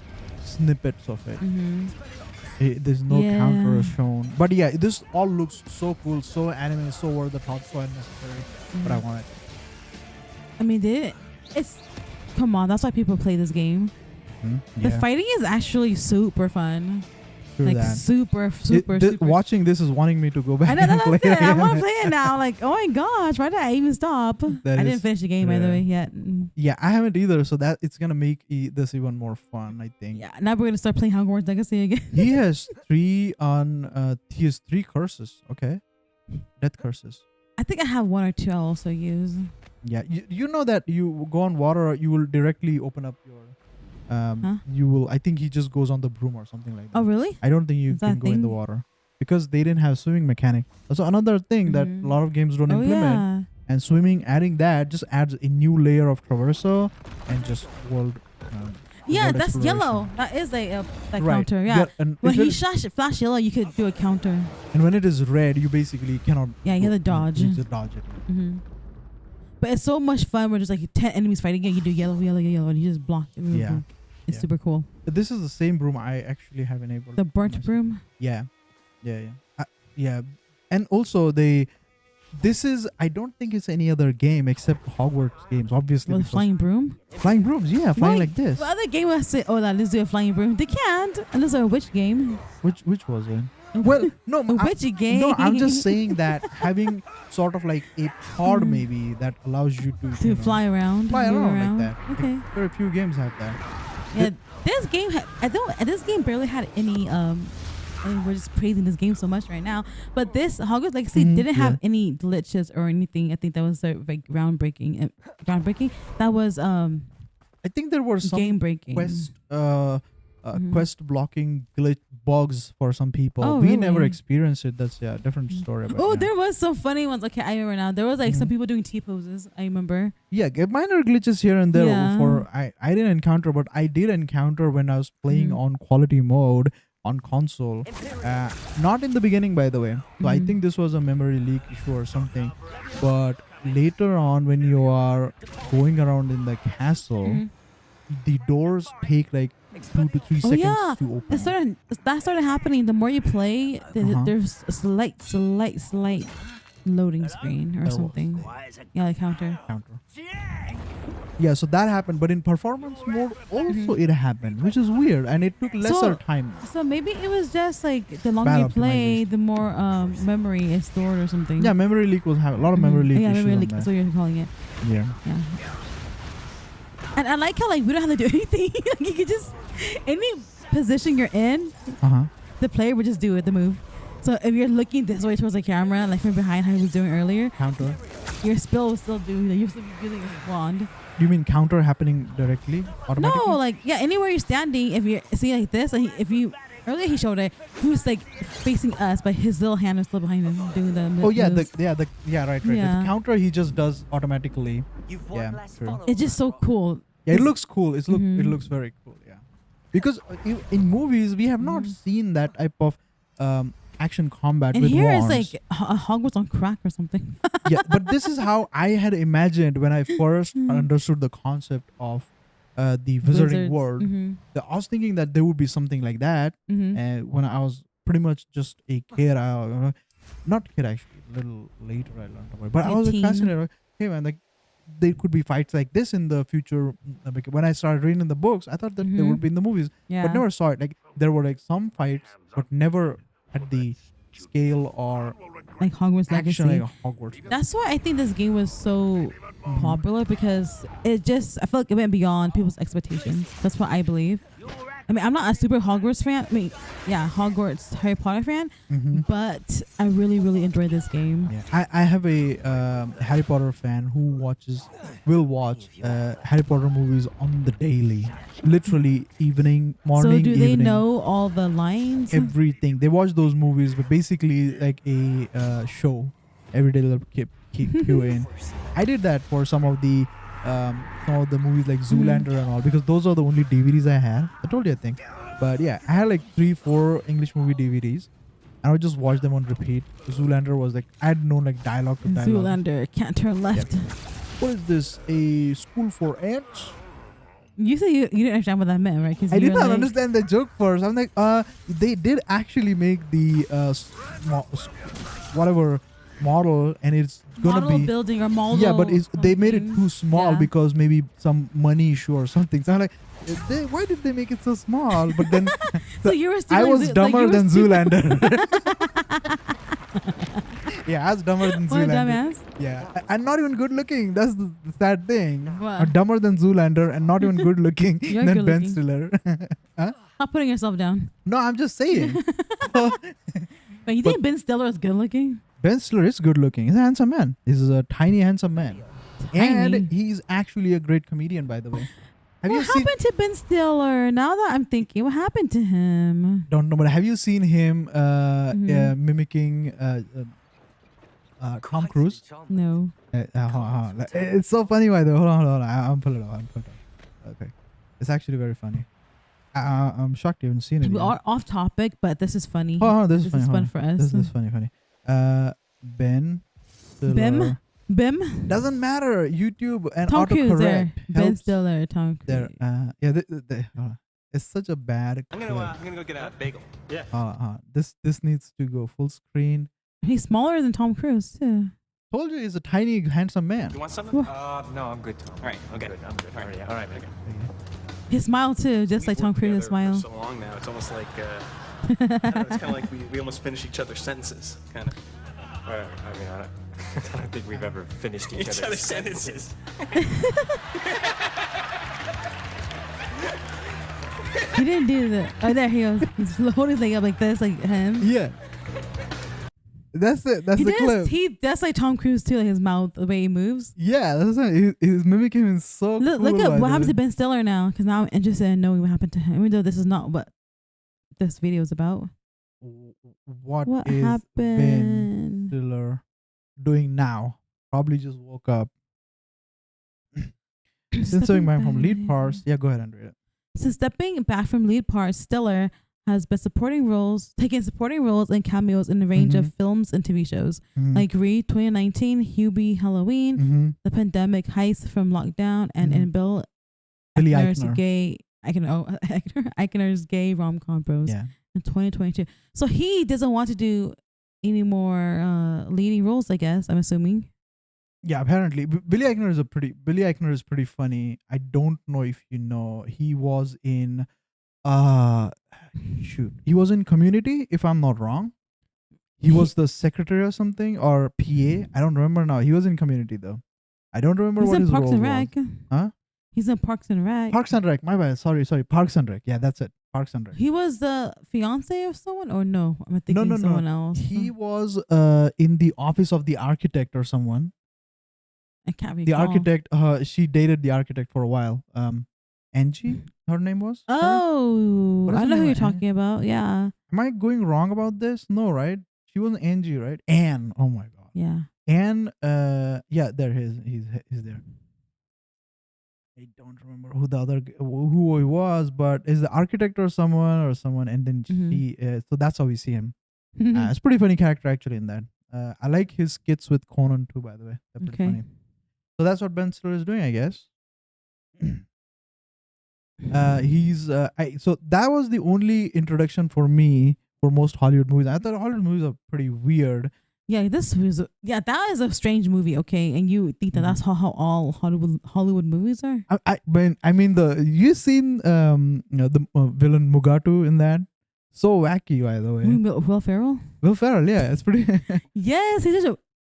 snippets of it.
Mm-hmm.
There's no
Yeah.
counter shown. But yeah, this all looks so cool, so anime, so over the top, so unnecessary. But I want it.
I mean, it's come on. That's why people play this game. The
Yeah.
fighting is actually super fun.
True
Like
that.
super.
Watching this is wanting me to go back
I know
and
that's
play
it. I
again.
want to play it now. Like, oh my gosh, why did I even stop? I didn't
is-
finish the game by the
yeah.
way yet.
Yeah, I haven't either, so that it's gonna make this even more fun, I think.
Yeah, now we're gonna start playing Hogwarts Legacy again.
He has three curses. Okay, death curses.
I think I have one or two I'll also use.
Yeah, you know that you go on water, you will directly open up your
Huh?
you will. I think he just goes on the broom or something like that.
Oh, really?
I don't think you
Is that
can
a
go in the
thing?
water because they didn't have swimming mechanic. That's another thing that a
Mhm.
lot of games don't
Oh,
implement.
yeah.
And swimming, adding that just adds a new layer of traversal and just world.
Yeah,
world
that's
exploration.
yellow. That is a that
Right.
counter. Yeah.
And
When
if
he
it-
flash yellow, you could do a counter.
and when it is red, you basically cannot.
Yeah, you have to dodge.
You just dodge it.
Hmm. But it's so much fun when there's like 10 enemies fighting you. You do yellow, yellow, yellow, and you just block it.
Yeah.
It's
Yeah.
super cool.
This is the same broom I actually have enabled.
The burnt
myself.
broom.
Yeah, yeah, and also this is, I don't think it's any other game except Hogwarts games, obviously.
Well, the
because
flying broom.
flying brooms, yeah, flying
Why-
like this.
What other game was it? Oh, let's do a flying broom. They can't. Unless it's a witch game.
Which was it? Well, no,
A witchy game.
no, I'm just saying that having sort of like a pod
Mhm.
maybe that allows you to
to fly around.
fly
move
around like that.
Okay.
Like, very few games have that.
Yeah, this game. This game barely had any. I mean, we're just praising this game so much right now. But this Hogwarts Legacy
Mhm,
didn't have
yeah.
any glitches or anything. I think that was like groundbreaking. Groundbreaking. That was
I think there were some
game breaking.
quest
Mhm.
quest blocking glitch bugs for some people.
Oh,
We never
really?
experienced it. That's a different story. But
Oh,
yeah.
there was some funny ones. Okay, I remember now. There was like some
Mhm.
people doing T poses. I remember.
Yeah, minor glitches here and there.
Yeah.
For I didn't encounter, but I did encounter when I was playing
Mhm.
on quality mode on console. Not in the beginning, by the way. So I
Mhm.
think this was a memory leak issue or something. But later on, when you are going around in the castle,
Mhm.
the doors take like 2 to 3
Oh,
seconds
yeah.
to open.
That started happening. The more you play, there's a slight loading screen or
There was.
something. Yeah, like counter.
Counter. Yeah, so that happened, but in performance mode also
Mhm.
it happened, which is weird, and it took lesser time.
So maybe it was just like the longer
Bad
you play,
optimization.
the more memory is stored or something.
Yeah, memory leak was having a lot of memory
Mhm.
leak
Yeah,
issues.
memory
on
leak.
that.
That's what you're calling it.
Yeah.
Yeah. And I like how like we don't have to do anything. Like you could just any position you're in, the player would just do it, the move. So if you're looking this way towards the camera, like from behind how he was doing earlier,
Counter.
your spell will still do. You'll still be using a wand.
Do you mean counter happening directly, automatically?
No, like yeah, anywhere you're standing, if you're see like this, like, if you earlier he showed it, he was like facing us, but his little hand was still behind him doing the.
Oh yeah,
moves.
right.
Yeah.
The counter he just does automatically. Yeah, true.
It's just so cool.
Yeah, it
It's-
looks cool. It
Mhm.
looks very cool. Yeah, because in movies we have not
Mhm.
seen that type of action combat
And
with
here
wands.
it's like a Hogwarts on crack or something.
Yeah, but this is how I had imagined when I first
Mhm.
understood the concept of the wizarding world.
Mm-hmm.
I was thinking that there would be something like that,
Mm-hmm.
and when I was pretty much just a kid, not kid actually, a little later I learned about it. But I
Like
was like,
teen.
fascinated. Like, hey man, like there could be fights like this in the future. Because when I started reading the books, I thought that they
Mhm.
would be in the movies,
Yeah.
but never saw it. Like there were like some fights, but never at the scale or
like Hogwarts
action
Legacy.
like Hogwarts.
That's why I think this game was so
Mhm.
popular because I feel like it went beyond people's expectations. That's what I believe. I mean, I'm not a super Hogwarts fan. I mean, yeah, Hogwarts Harry Potter fan,
Mhm.
but I really, really enjoyed this game.
Yeah, I have a Harry Potter fan who will watch Harry Potter movies on the daily, literally morning,
So do they
evening,
know all the lines?
everything. They watch those movies, but basically like a show every day. They'll keep you in. I did that for some of the movies like Zoolander and all, because those are the only DVDs I had. I told you, I think. But yeah, I had like 3-4 English movie DVDs. And I would just watch them on repeat. Zoolander was like, I had known like dialogue to dialogue.
Zoolander, can't turn left.
What is this? A school for ants?
You said you didn't understand what that meant, right? 'Cause
I
you
did
were
not
like-
understand the joke first. I'm like, they did actually make the whatever model, and it's gonna
model
be
building or model.
yeah, but they made it
something.
too small
Yeah.
because maybe some money issue or something. So I'm like, why did they make it so small? But then
So you were
I
stealing
was dumber than Zoolander. Yeah, I was dumber than
What a
Zoolander.
dumbass.
Yeah, and not even good looking. That's the sad thing.
What?
I'm dumber than Zoolander and not even good looking
You're
than
good
Ben
looking.
Stiller.
Stop putting yourself down.
No, I'm just saying.
But you think Ben Stiller is good looking?
Ben Stiller is good looking. He's a handsome man. He's a tiny, handsome man.
Tiny.
And he's actually a great comedian, by the way. Have
What
you seen?
happened to Ben Stiller? Now that I'm thinking, what happened to him?
Don't know, but have you seen him
Mhm.
mimicking Tom Cruise?
No.
It's so funny, by the way. Hold on. I'm pulling it up. Okay, it's actually very funny. I'm shocked you haven't seen it
We
yet.
are off topic, but this is funny.
Hold on, this is funny.
is
hold
fun
on.
for us.
This is funny. Ben
Bim?
Stiller.
Bim?
Doesn't matter. YouTube and
Tom Cruise there.
autocorrect
Ben
helps
Stiller, Tom Cruise.
there. Hold on. It's such a bad.
I'm gonna go get a bagel. Yeah.
This needs to go full screen.
He's smaller than Tom Cruise too.
Told you he's a tiny, handsome man.
You want something?
No, I'm good, Tom.
All right. Okay.
I'm good.
All right.
Yeah.
All right. Okay.
His smile too, just like
We've
Tom
worked
Cruise's
together
smile.
for so long now. It's almost like I don't know, it's kind of like we almost finish each other's sentences, kind of.
I mean, I don't think we've ever finished each other's sentences.
He didn't do the. Oh, there he goes. He's holding his leg up like this, like him.
Yeah. That's it. That's
He
the
does.
clip.
That's like Tom Cruise too, like his mouth, the way he moves.
Yeah, that's it. He's mimicking him so
Look,
cool.
look at
by
what
the
happens
way.
to Ben Stiller now, because now I'm interested in knowing what happened to him, even though this is not what this video is about.
What
What
is Ben
happened?
Stiller doing now? Probably just woke up. Since
Stepping
back from lead
back.
parts. Yeah, go ahead and read it.
Since stepping back from lead parts, Stiller has been taking supporting roles and cameos in a range of films and TV shows, like Reed 2019, Hubie Halloween, The Pandemic, Heist from Lockdown, and in Bill
Billy
Eichner's
Eichner.
Eichner's gay rom-com bros
Yeah.
in 2022. So he doesn't want to do any more leading roles, I guess, I'm assuming.
Yeah, apparently Billy Eichner is pretty funny. I don't know if you know. He was in he was in Community, if I'm not wrong. He was the secretary or something, or PA. I don't remember now. He was in Community though. I don't remember
He's
what
in
his
Parks
role
and
was.
Rec.
Huh?
He's in Parks and Rec.
Parks and Rec. My bad. Sorry. Parks and Rec. Yeah, that's it. Parks and Rec.
He was the fiance of someone, or no? I'm thinking
No.
someone else.
He was in the office of the architect or someone.
I can't recall.
The architect. She dated the architect for a while. Angie, her name was. Sorry?
Oh,
What is
I
her
know who
name?
you're talking about. Yeah,
Am I going wrong about this? No, right? She wasn't Angie, right? Anne. Oh my god.
yeah.
Anne. Yeah, there he is. He's there. I don't remember who he was, but is the architect or someone, and then she. So that's how we see him. It's a pretty funny character actually in that. I like his skits with Conan too, by the way. They're pretty funny. So that's what Ben Stiller is doing, I guess. So that was the only introduction for me for most Hollywood movies. I thought Hollywood movies are pretty weird.
Yeah, that is a strange movie. Okay, and you think that that's how all Hollywood movies are?
I mean you seen the villain Mugatu in that? So wacky, by the way.
You mean Will Ferrell?
Will Ferrell, yeah, it's pretty.
Yes, he did.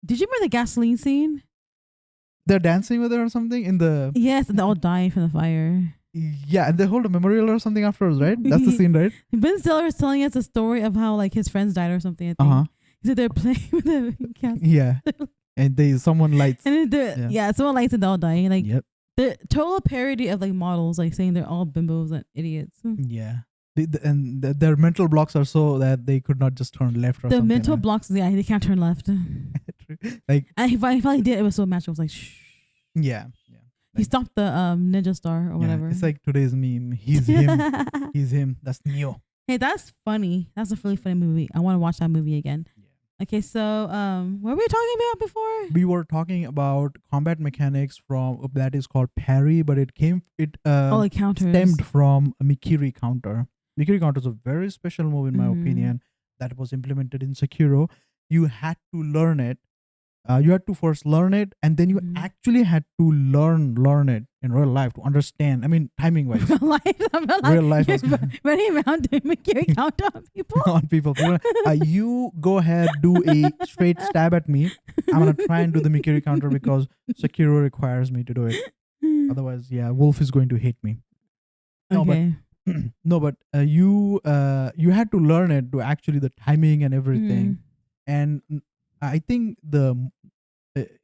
Did you remember the gasoline scene?
They're dancing with it or something in the.
Yes, and they're all dying from the fire.
Yeah, and they hold a memorial or something afterwards, right? That's the scene, right?
Ben Stiller was telling us a story of how like his friends died or something. I think. He said they're playing with the gas.
Yeah, and someone lights.
And then someone lights and they're all dying. Like
Yep.
the total parody of like models, like saying they're all bimbos and idiots.
Yeah. Their mental blocks are so that they could not just turn left or
The
something.
mental blocks, yeah, they can't turn left.
Like,
And he finally did. It was so magical. It was like, shh.
yeah.
He stopped the ninja star or whatever.
It's like today's meme. He's him. He's him. That's Neo.
Hey, that's funny. That's a really funny movie. I want to watch that movie again.
Yeah.
Okay, so what were we talking about before?
We were talking about combat mechanics from that is called parry, but it
Like counters.
stemmed from a Mikiri counter. Mikiri counter is a very special move in my opinion that was implemented in Sekiro. You had to learn it. You had to first learn it, and then you actually had to learn it in real life to understand. I mean, timing wise. Real life.
You're running around doing Mikiri counter on people.
On people. You go ahead, do a straight stab at me. I'm gonna try and do the Mikiri counter because Sekiro requires me to do it. Otherwise, Wolf is going to hate me. No,
Okay.
but you had to learn it to actually the timing and everything. And I think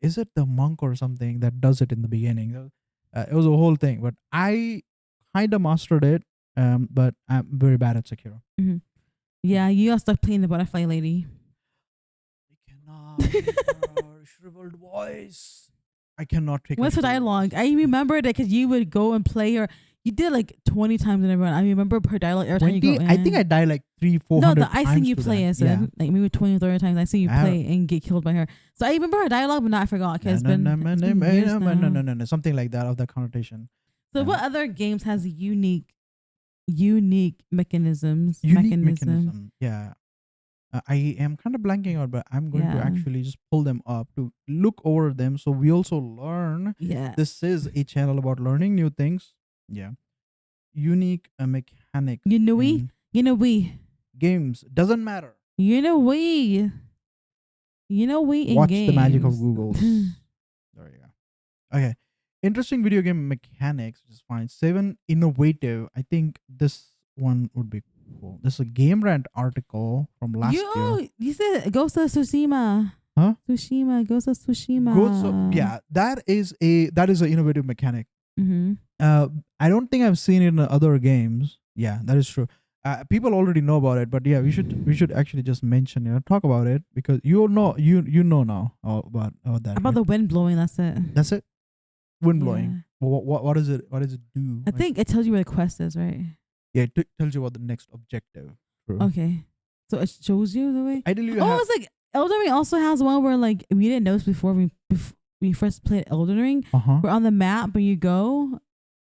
is it the monk or something that does it in the beginning? It was a whole thing, but I kind of mastered it, but I'm very bad at Sekiro.
Mhm. Yeah, you got stuck playing the butterfly lady.
I cannot hear her shriveled voice. I cannot take
What's her
shriveled
dialogue?
voice.
I remember that because you would go and play her. You did like 20 times in a run. I remember her dialogue every time you
20,
go in.
I think I died like 300-400
No,
times.
I seen you
to
play.
that.
I said
Yeah.
like maybe 20 or 30 times. I seen you
I have-
play and get killed by her. So I remember her dialogue, but not I forgot because
No,
it's been years now.
no, something like that of that connotation.
So
Yeah.
what other games has unique mechanisms?
Unique mechanism. Yeah. I am kind of blanking out, but I'm going to
Yeah.
actually just pull them up to look over them so we also learn.
Yeah.
This is a channel about learning new things. Yeah. Unique mechanic
You know
in
we
games. Doesn't matter.
in
Watch the magic of
games.
Google's. There you go. Okay. Interesting video game mechanics, which is fine. 7 innovative. I think this one would be cool. This is a Game Rant article from last year.
You said Ghost of Tsushima.
Huh?
Ghost of Tsushima.
Yeah, that is an innovative mechanic.
Mm-hmm.
I don't think I've seen it in other games. Yeah, that is true. People already know about it, but yeah, we should actually just mention it, talk about it, because you know now about that.
About
right?
the wind blowing, that's it.
That's it. Wind
Yeah.
blowing. What does it do?
I think it tells you where the quest is, right?
Yeah, it tells you what the next objective. True.
Okay. So it shows you the way.
Ideally, you
Oh,
have,
it's like Elden Ring also has one where like we didn't notice before we first played Elden Ring. We're on the map when you go.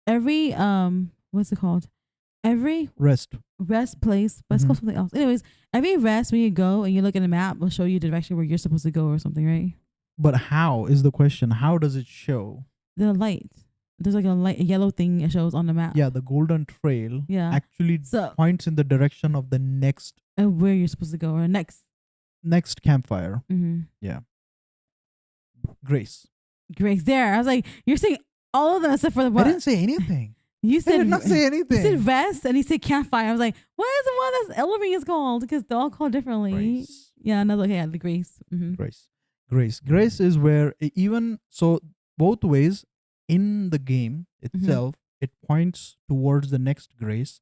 Every what's it called? Every
rest.
place, but it's
Mhm.
called something else. Anyways, every rest when you go and you look at the map will show you the direction where you're supposed to go or something, right?
But how is the question? How does it show?
The light. There's like a yellow thing it shows on the map.
Yeah, the golden trail
Yeah.
actually
So
points in the direction of the next
where you're supposed to go or next.
campfire.
Mm-hmm.
Grace.
Grace there. I was like, you're saying all of them except for the
I
one.
didn't say anything.
You
I
said
did not say
You
anything.
said vest and he said campfire. I was like, what is the one that's Elden Ring is called? Because they're all called differently.
Grace.
Yeah, another yeah, the Grace. Mm-hmm.
Grace is where even so both ways in the game
Mm-hmm.
itself it points towards the next grace,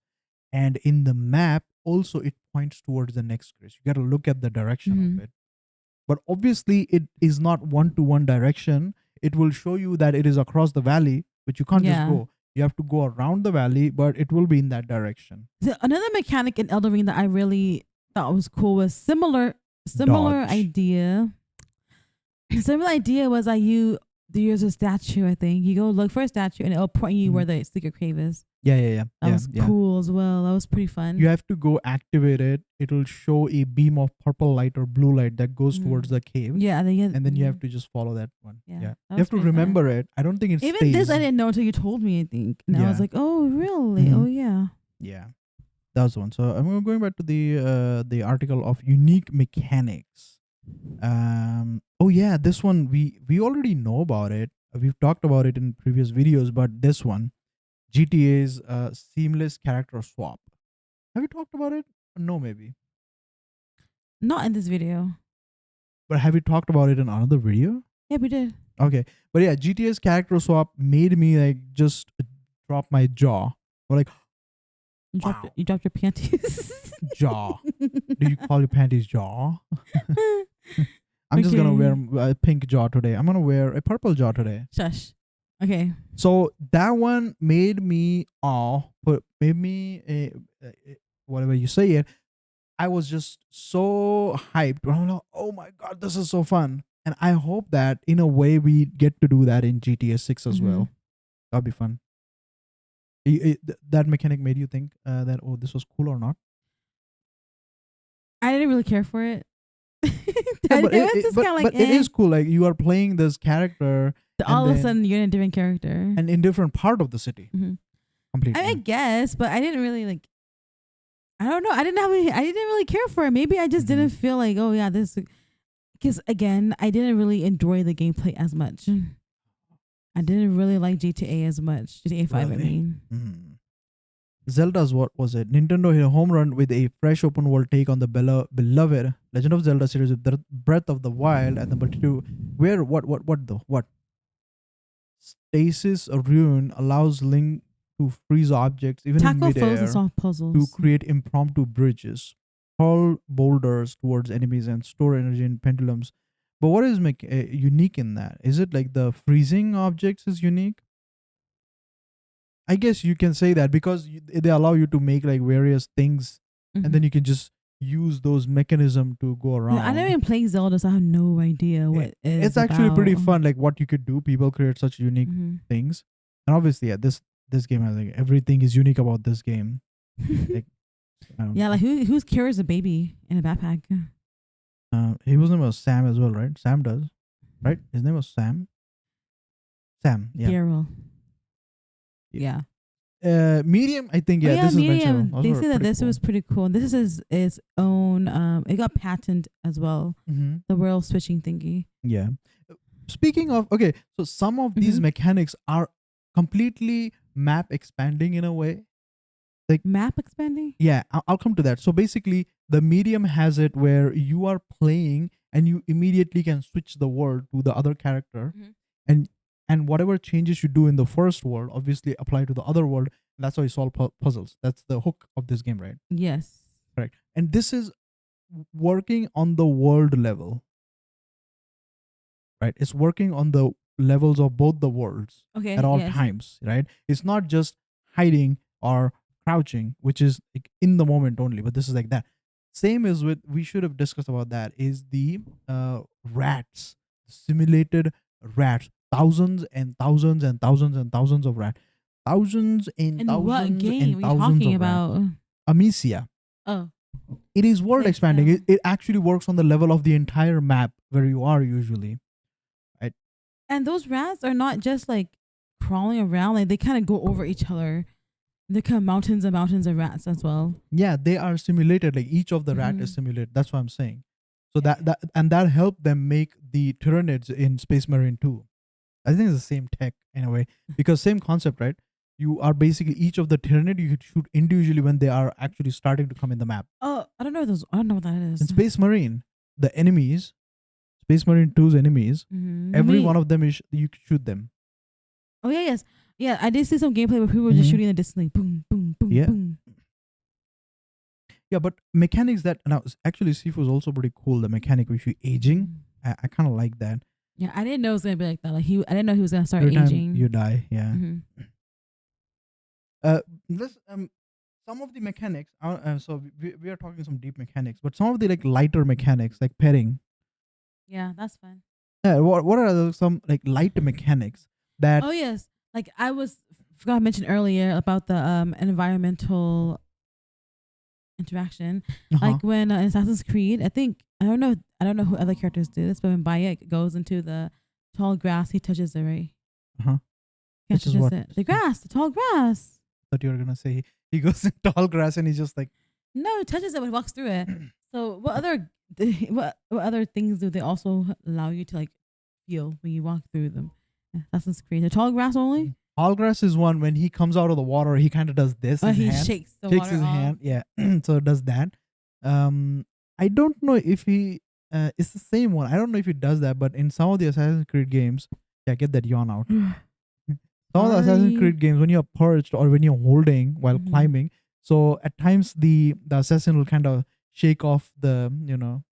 and in the map also it points towards the next grace. You got to look at the direction
Mhm.
of it. But obviously it is not one-to-one direction. It will show you that it is across the valley, but you can't
Yeah.
just go. You have to go around the valley, but it will be in that direction.
So another mechanic in Elden Ring that I really thought was cool was similar
Dodge.
idea. Similar idea was that there's a statue, I think. You go look for a statue and it'll point you where the secret cave is.
Yeah.
That was cool as well. That was pretty fun.
You have to go activate it. It will show a beam of purple light or blue light that goes
Mhm.
towards the cave.
Yeah,
And then you have to just follow that one.
Yeah,
Yeah.
that
You
was
have to
pretty fun.
remember it. I don't think it
Even
stays.
this I didn't know until you told me, I think. And I was
Yeah.
like, oh really?
Mhm.
Oh yeah.
Yeah. That was one. So I'm going back to the article of unique mechanics. Oh yeah, this one we already know about it. We've talked about it in previous videos, but this one, GTA's seamless character swap. Have you talked about it? No, maybe.
Not in this video.
But have you talked about it in another video?
Yeah, we did.
Okay. But yeah, GTA's character swap made me like just drop my jaw. Or like wow.
You dropped your panties.
Jaw. Do you call your panties jaw? I'm just gonna
Okay.
wear a pink jaw today. I'm gonna wear a purple jaw today.
Shush. Okay.
So that one made me whatever you say it. I was just so hyped. I'm like, oh my god, this is so fun. And I hope that in a way we get to do that in GTA 6 as well. That'll be fun. That mechanic made you think that this was cool or not?
I didn't really care for it.
Yeah, but
It was just kinda like,
it is cool. Like you are playing this character
all
and
of a
then-
sudden you're in a different character.
and in different part of the city.
Mhm.
Completely.
I guess, but I didn't really like. I don't know. I didn't really care for it. Maybe I just
Mhm.
didn't feel like, oh yeah, this. Because again, I didn't really enjoy the gameplay as much. I didn't really like GTA as much. GTA 5,
Really?
I mean.
Zelda's what was it? Nintendo hit a home run with a fresh open world take on the beloved Legend of Zelda series with Breath of the Wild and the multitude. What Stasis Rune allows Link to freeze objects even in
Tackle foes
midair,
and solve
to
puzzles.
create impromptu bridges, hurl boulders towards enemies, and store energy in pendulums. But what is unique in that? Is it like the freezing objects is unique? I guess you can say that because they allow you to make like various things, and then you can just use those mechanism to go around.
Yeah, I never even played Zelda, so I have no idea what
It's actually pretty fun, like what you could do. People create such unique things, and obviously, yeah, this game has like everything is unique about this game. Like,
yeah, like who's carries a baby in a backpack?
His name was Sam as well, right? Sam does, right? His name was Sam. Sam, yeah.
Daryl. Yeah.
Medium, I think. Yeah,
yeah,
this
medium.
is
They say that this was pretty cool. This is its own. It got patented as well. The world switching thingy.
Yeah. Speaking of, okay, so some of these mechanics are completely map expanding in a way. Like
map expanding.
Yeah, I'll come to that. So basically, the medium has it where you are playing and you immediately can switch the world to the other character, and whatever changes you do in the first world obviously apply to the other world. And that's how you solve puzzles. That's the hook of this game, right?
Yes.
Correct. And this is working on the world level, right? It's working on the levels of both the worlds at all times, right? It's not just hiding or crouching, which is like in the moment only, but this is like that. Same as with, we should have discussed about that, is the rats, simulated rats. Thousands and thousands and thousands and thousands of rats. Thousands and thousands
what game
and
are you
thousands
talking
of
about?
rats. Amicia.
Oh.
It is world
Like,
expanding. It actually works on the level of the entire map where you are usually. Right?
And those rats are not just like crawling around, like they kind of go over each other. They're kind of mountains and mountains of rats as well.
Yeah, they are simulated. Like each of the rat is simulated. That's what I'm saying. So that helped them make the Tyranids in Space Marine 2. I think it's the same tech in a way, because same concept, right? You are basically each of the Tyranid you could shoot individually when they are actually starting to come in the map.
Oh, I don't know those. I don't know what that is.
In Space Marine, the enemies, Space Marine 2's enemies, every one of them is you could shoot them.
Oh yeah, yes, yeah. I did see some gameplay where people were just shooting in the distance, like boom, boom, boom, boom.
Yeah, but mechanics that now actually Sifu was also pretty cool. The mechanic with you aging, I kind of like that.
Yeah, I didn't know it was gonna be like that. Like I didn't know he was gonna start
Every
aging.
time you die, yeah. Some of the mechanics. So we are talking some deep mechanics, but some of the like lighter mechanics, like petting.
Yeah, that's fun.
Yeah, what are some like light mechanics that?
Oh yes, like I forgot to mention earlier about the environmental interaction. Like when in Assassin's Creed, I don't know who other characters do this, but when Bayek goes into the tall grass, he touches it, right? Catches it. The grass, the tall grass.
I thought you were gonna say he goes in tall grass and he's just like,
no, he touches it when he walks through it. So what other things do they also allow you to like feel when you walk through them? Assassin's Creed, the tall grass only.
Tall grass is one when he comes out of the water, he kind of does this.
He
hand,
shakes his
off.
hand.
Yeah, so it does that. I don't know if he it's the same one. I don't know if he does that, but in some of the Assassin's Creed games, get that yawn out. Some of the Assassin's Creed games, when you're perched or when you're holding while climbing, so at times the assassin will kind of shake off the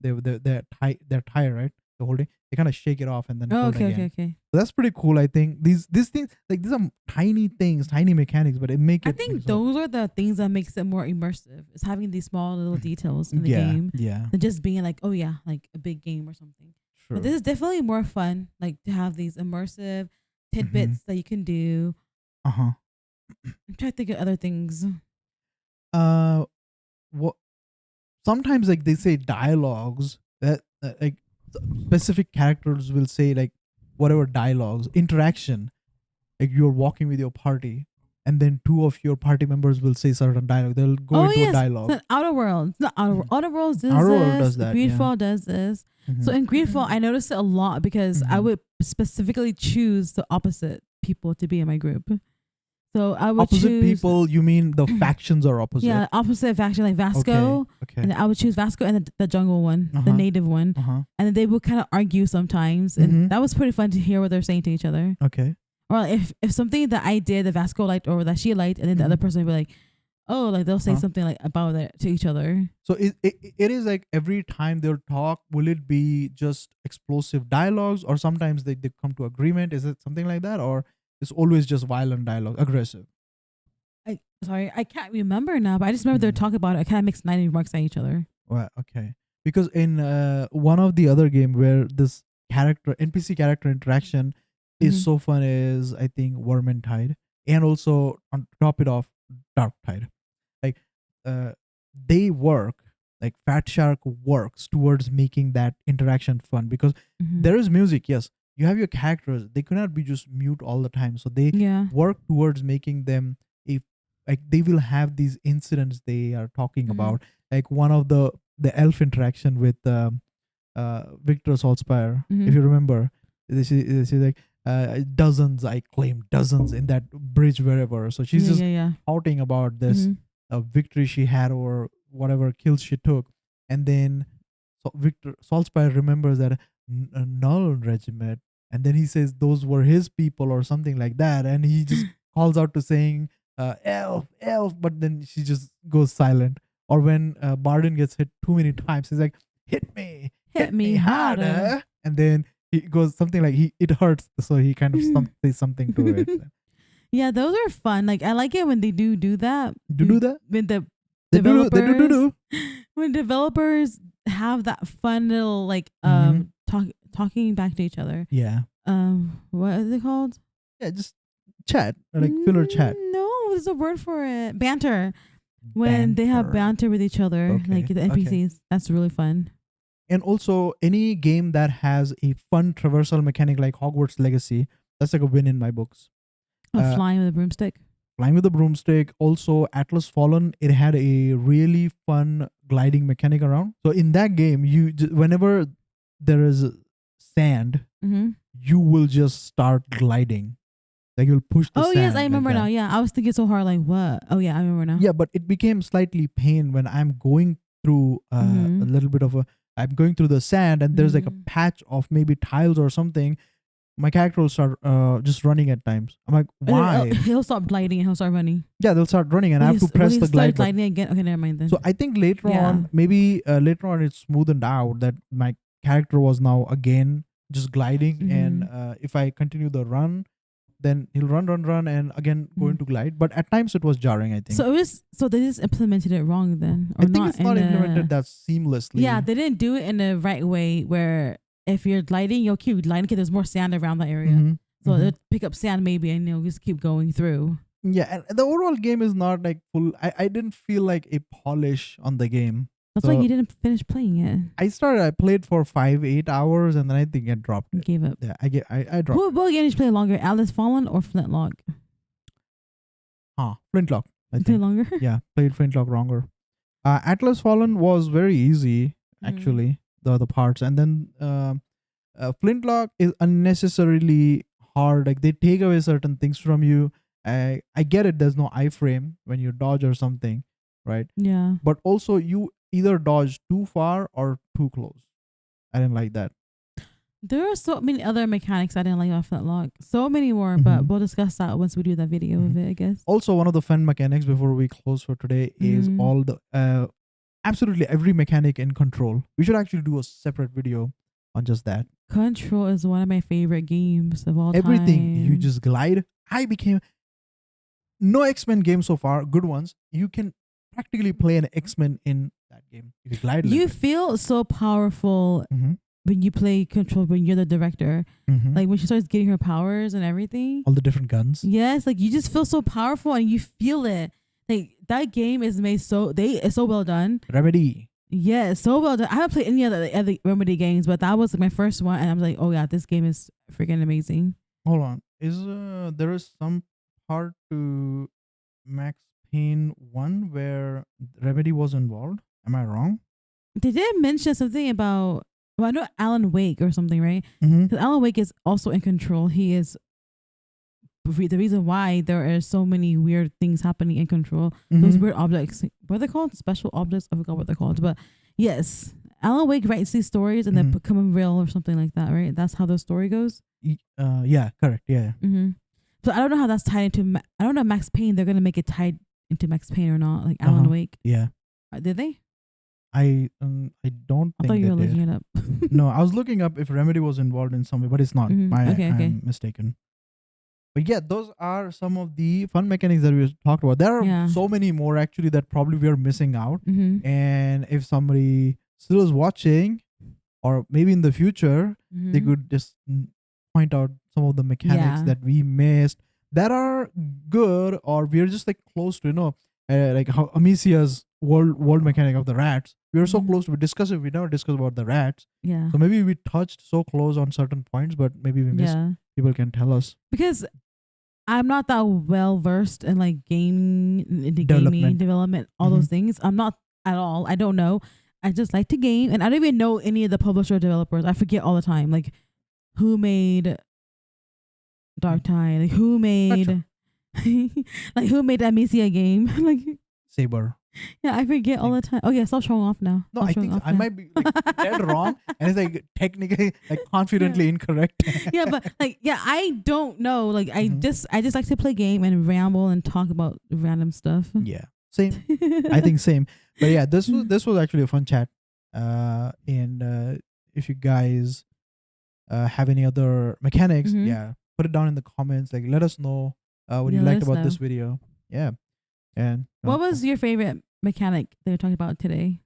their tire, right? The holding, they kind of shake it off and then hold again.
Okay.
So that's pretty cool. I think these things, like these are tiny things, tiny mechanics, but it
I think those are the things that makes it more immersive. Is having these small little details in the game, than just being like, oh yeah, like a big game or something. True. But this is definitely more fun, like to have these immersive tidbits that you can do. I'm trying to think of other things.
What? Sometimes like they say dialogues that like specific characters will say like whatever dialogues, interaction, like you're walking with your party and then two of your party members will say certain dialogue. They'll go into a dialogue.
So Outer Worlds. Not Outer Worlds does
Outer
this.
World does that,
Greedfall does this. So in Greedfall, I noticed it a lot because I would specifically choose the opposite people to be in my group. So I would
choose people. You mean the factions are opposite?
Yeah, opposite faction, like Vasco.
Okay.
And I would choose Vasco and the jungle one, the native one. And then they would kind of argue sometimes, and that was pretty fun to hear what they're saying to each other.
Okay.
Or if something that I did, the Vasco liked or that she liked, and then the other person would be like, oh, like they'll say something like about it to each other.
So it is like every time they'll talk, will it be just explosive dialogues, or sometimes they come to agreement? Is it something like that, or it's always just violent dialogue, aggressive?
I can't remember now, but I just remember they were talking about it. I kind of mixed 90 remarks at each other.
Well, okay. Because in one of the other game where this NPC character interaction is so fun is, I think, Vermintide, and also on top it off, Darktide. Like they work, like Fat Shark works towards making that interaction fun, because there is music, yes. You have your characters, they cannot be just mute all the time. So they work towards making them like they will have these incidents they are talking about. Like one of the elf interaction with Victor Saltspire, if you remember, she's like, dozens, I claim dozens in that bridge wherever. So she's just shouting about this victory she had or whatever kills she took. And then Victor Saltspire remembers that Null regiment, and then he says those were his people or something like that, and he just calls out to saying elf, but then she just goes silent. Or when Barden gets hit too many times, he's like, hit me harder. And then he goes something like, it hurts, so he kind of says something to it.
Yeah, those are fun. Like I like it when they do that.
Do that?
When the
They
developers
do.
When developers have that fun little like talking back to each other.
Yeah.
What is it called?
Yeah, just chat, like filler chat.
No, there's a word for it. Banter. When they have banter with each other, like the NPCs, that's really fun.
And also any game that has a fun traversal mechanic like Hogwarts Legacy, that's like a win in my books.
Flying with a broomstick.
Flying with a broomstick. Also Atlas Fallen, it had a really fun gliding mechanic around. So in that game, whenever there is sand, you will just start gliding. Like you'll push the sand.
Oh yes, I remember now. Yeah, I was thinking so hard. Like what? Oh yeah, I remember now.
Yeah, but it became slightly pain when I'm going through a little bit of I'm going through the sand, and there's like a patch of maybe tiles or something. My character will start just running at times. I'm like, why?
He'll stop gliding and he'll start running.
Yeah, they'll start running, and I have to press the glide button.
Gliding again. Okay, never mind then.
So I think later on, maybe later on, it's smoothened out that my character was now again just gliding, and if I continue the run, then he'll run, and again going to glide. But at times it was jarring, I think.
So they just implemented it wrong then.
Or I think it's not implemented that seamlessly.
Yeah, they didn't do it in the right way where if you're gliding, you'll keep gliding because there's more sand around the area. So they'll pick up sand maybe and you'll just keep going through.
Yeah, and the overall game is not like full. I didn't feel like a polish on the game.
That's why you didn't finish playing it.
I played for 5-8 hours, and then I think I dropped it.
Gave up.
Yeah, I dropped
What game did you play longer? Atlas Fallen or Flintlock?
Flintlock. I think.
Play longer?
Yeah, played Flintlock longer. Atlas Fallen was very easy, actually, the other parts. And then Flintlock is unnecessarily hard. Like, they take away certain things from you. I get it, there's no iframe when you dodge or something, right?
Yeah.
But also, you either dodge too far or too close. I didn't like that.
There are so many other mechanics I didn't like about Flintlock. So many more, but we'll discuss that once we do that video of it, I guess.
Also, one of the fun mechanics before we close for today is all the absolutely every mechanic in Control. We should actually do a separate video on just that.
Control is one of my favorite games of all
Everything.
time.
You just glide. No X-Men game so far, good ones. You can practically play an X-Men in that game. If you glide.
You feel so powerful when you play Control, when you're the director. Like when she starts getting her powers and everything.
All the different guns.
Yes, like you just feel so powerful and you feel it. Like that game is made it's so well done.
Remedy.
Yeah, it's so well done. I haven't played any other Remedy games, but that was my first one, and I'm like, oh yeah, this game is freaking amazing.
Hold on. There is some part to Max Payne 1 where Remedy was involved? Am I wrong?
They did mention something about, I know Alan Wake or something, right? Because Alan Wake is also in Control. He is the reason why there are so many weird things happening in Control. Those weird objects, what are they called? Special objects? I forgot what they're called. But yes, Alan Wake writes these stories and they become real or something like that, right? That's how the story goes.
Yeah, correct. Yeah.
So I don't know how that's tied into. I don't know Max Payne. They're gonna make it tied into Max Payne or not? Like Alan Wake.
Yeah.
Did they?
I don't
I
think
thought you
they
were looking
did.
it up.
No, I was looking up if Remedy was involved in some way, but it's not.
Okay.
I'm mistaken. But yeah, those are some of the fun mechanics that we talked about. There are
Yeah.
so many more actually that probably we are missing out.
Mm-hmm.
And if somebody still is watching, or maybe in the future, they could just point out some of the mechanics
Yeah.
that we missed that are good, or we're just like close to, like how Amicia's world mechanic of the rats. We were so
Mhm.
close to discuss it. We never discussed about the rats.
Yeah.
So maybe we touched so close on certain points, but maybe we missed.
Yeah.
People can tell us.
Because I'm not that well versed in like gaming development, all those things. I'm not at all. I don't know. I just like to game, and I don't even know any of the publisher or developers. I forget all the time, like who made Dark Tide, like who made, like who made that Amicia game, like
Saber.
yeah, I forget all the time. Oh yeah, stop showing off now.
No,
Stop
I
showing
think
off
I
now.
might be like dead wrong, and it's like technically, like confidently incorrect.
Yeah, but like yeah, I don't know. Like I
Mhm.
just like to play game and ramble and talk about random stuff.
Yeah, same. I think same. But yeah, this was actually a fun chat. And if you guys have any other mechanics,
Mhm.
yeah, put it down in the comments. Like, let us know what
Yeah,
you
let
liked
us
about
know.
this video. Yeah, and
What was your favorite mechanic that you're talking about today?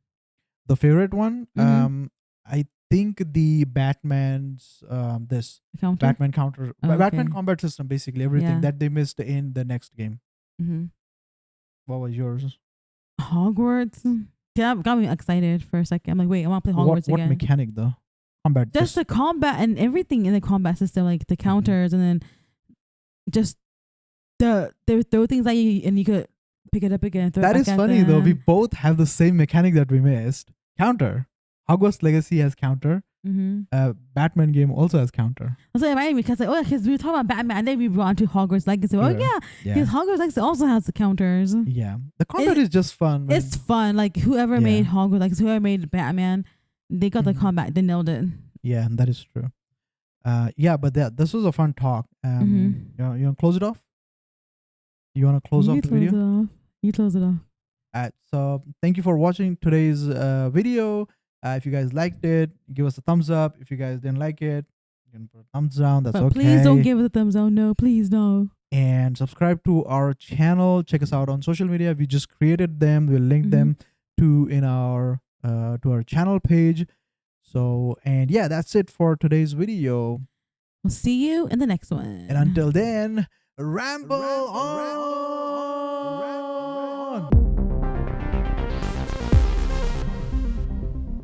the favorite one?
Mhm.
I think the Batman's this
Counter?
Batman counter,
Oh,
Batman
okay.
combat system, basically everything
Yeah.
that they missed in the next game.
Mm-hmm.
What was yours?
Hogwarts? Yeah, got me excited for a second. I'm like, wait, I want to play Hogwarts
What
again.
mechanic though? Combat.
Just the combat and everything in the combat system, like the counters, and then just they throw things at you, and you could pick it up again. And throw
That
it
is
back at
funny though. We
them.
both have the same mechanic that we missed. Counter. Hogwarts Legacy has counter. Batman game also has counter.
So it reminded me because we were talking about Batman, and then we brought on to Hogwarts Legacy. Oh yeah, because Hogwarts Legacy also has the counters.
Yeah, the combat is just fun.
It's fun. Like whoever made Hogwarts Legacy, whoever made Batman, they got the combat. They nailed it.
Yeah, that is true. Yeah, but this was a fun talk. You want to close it off? You want to close off the video?
You close it off.
So thank you for watching today's video. If you guys liked it, give us a thumbs up. If you guys didn't like it, you can put a thumbs down. That's
but
okay.
Please don't give it a thumbs down. No, please no.
And subscribe to our channel. Check us out on social media. We just created them. We'll link them to our channel page. So, and yeah, that's it for today's video.
We'll see you in the next one.
And until then, ramble on.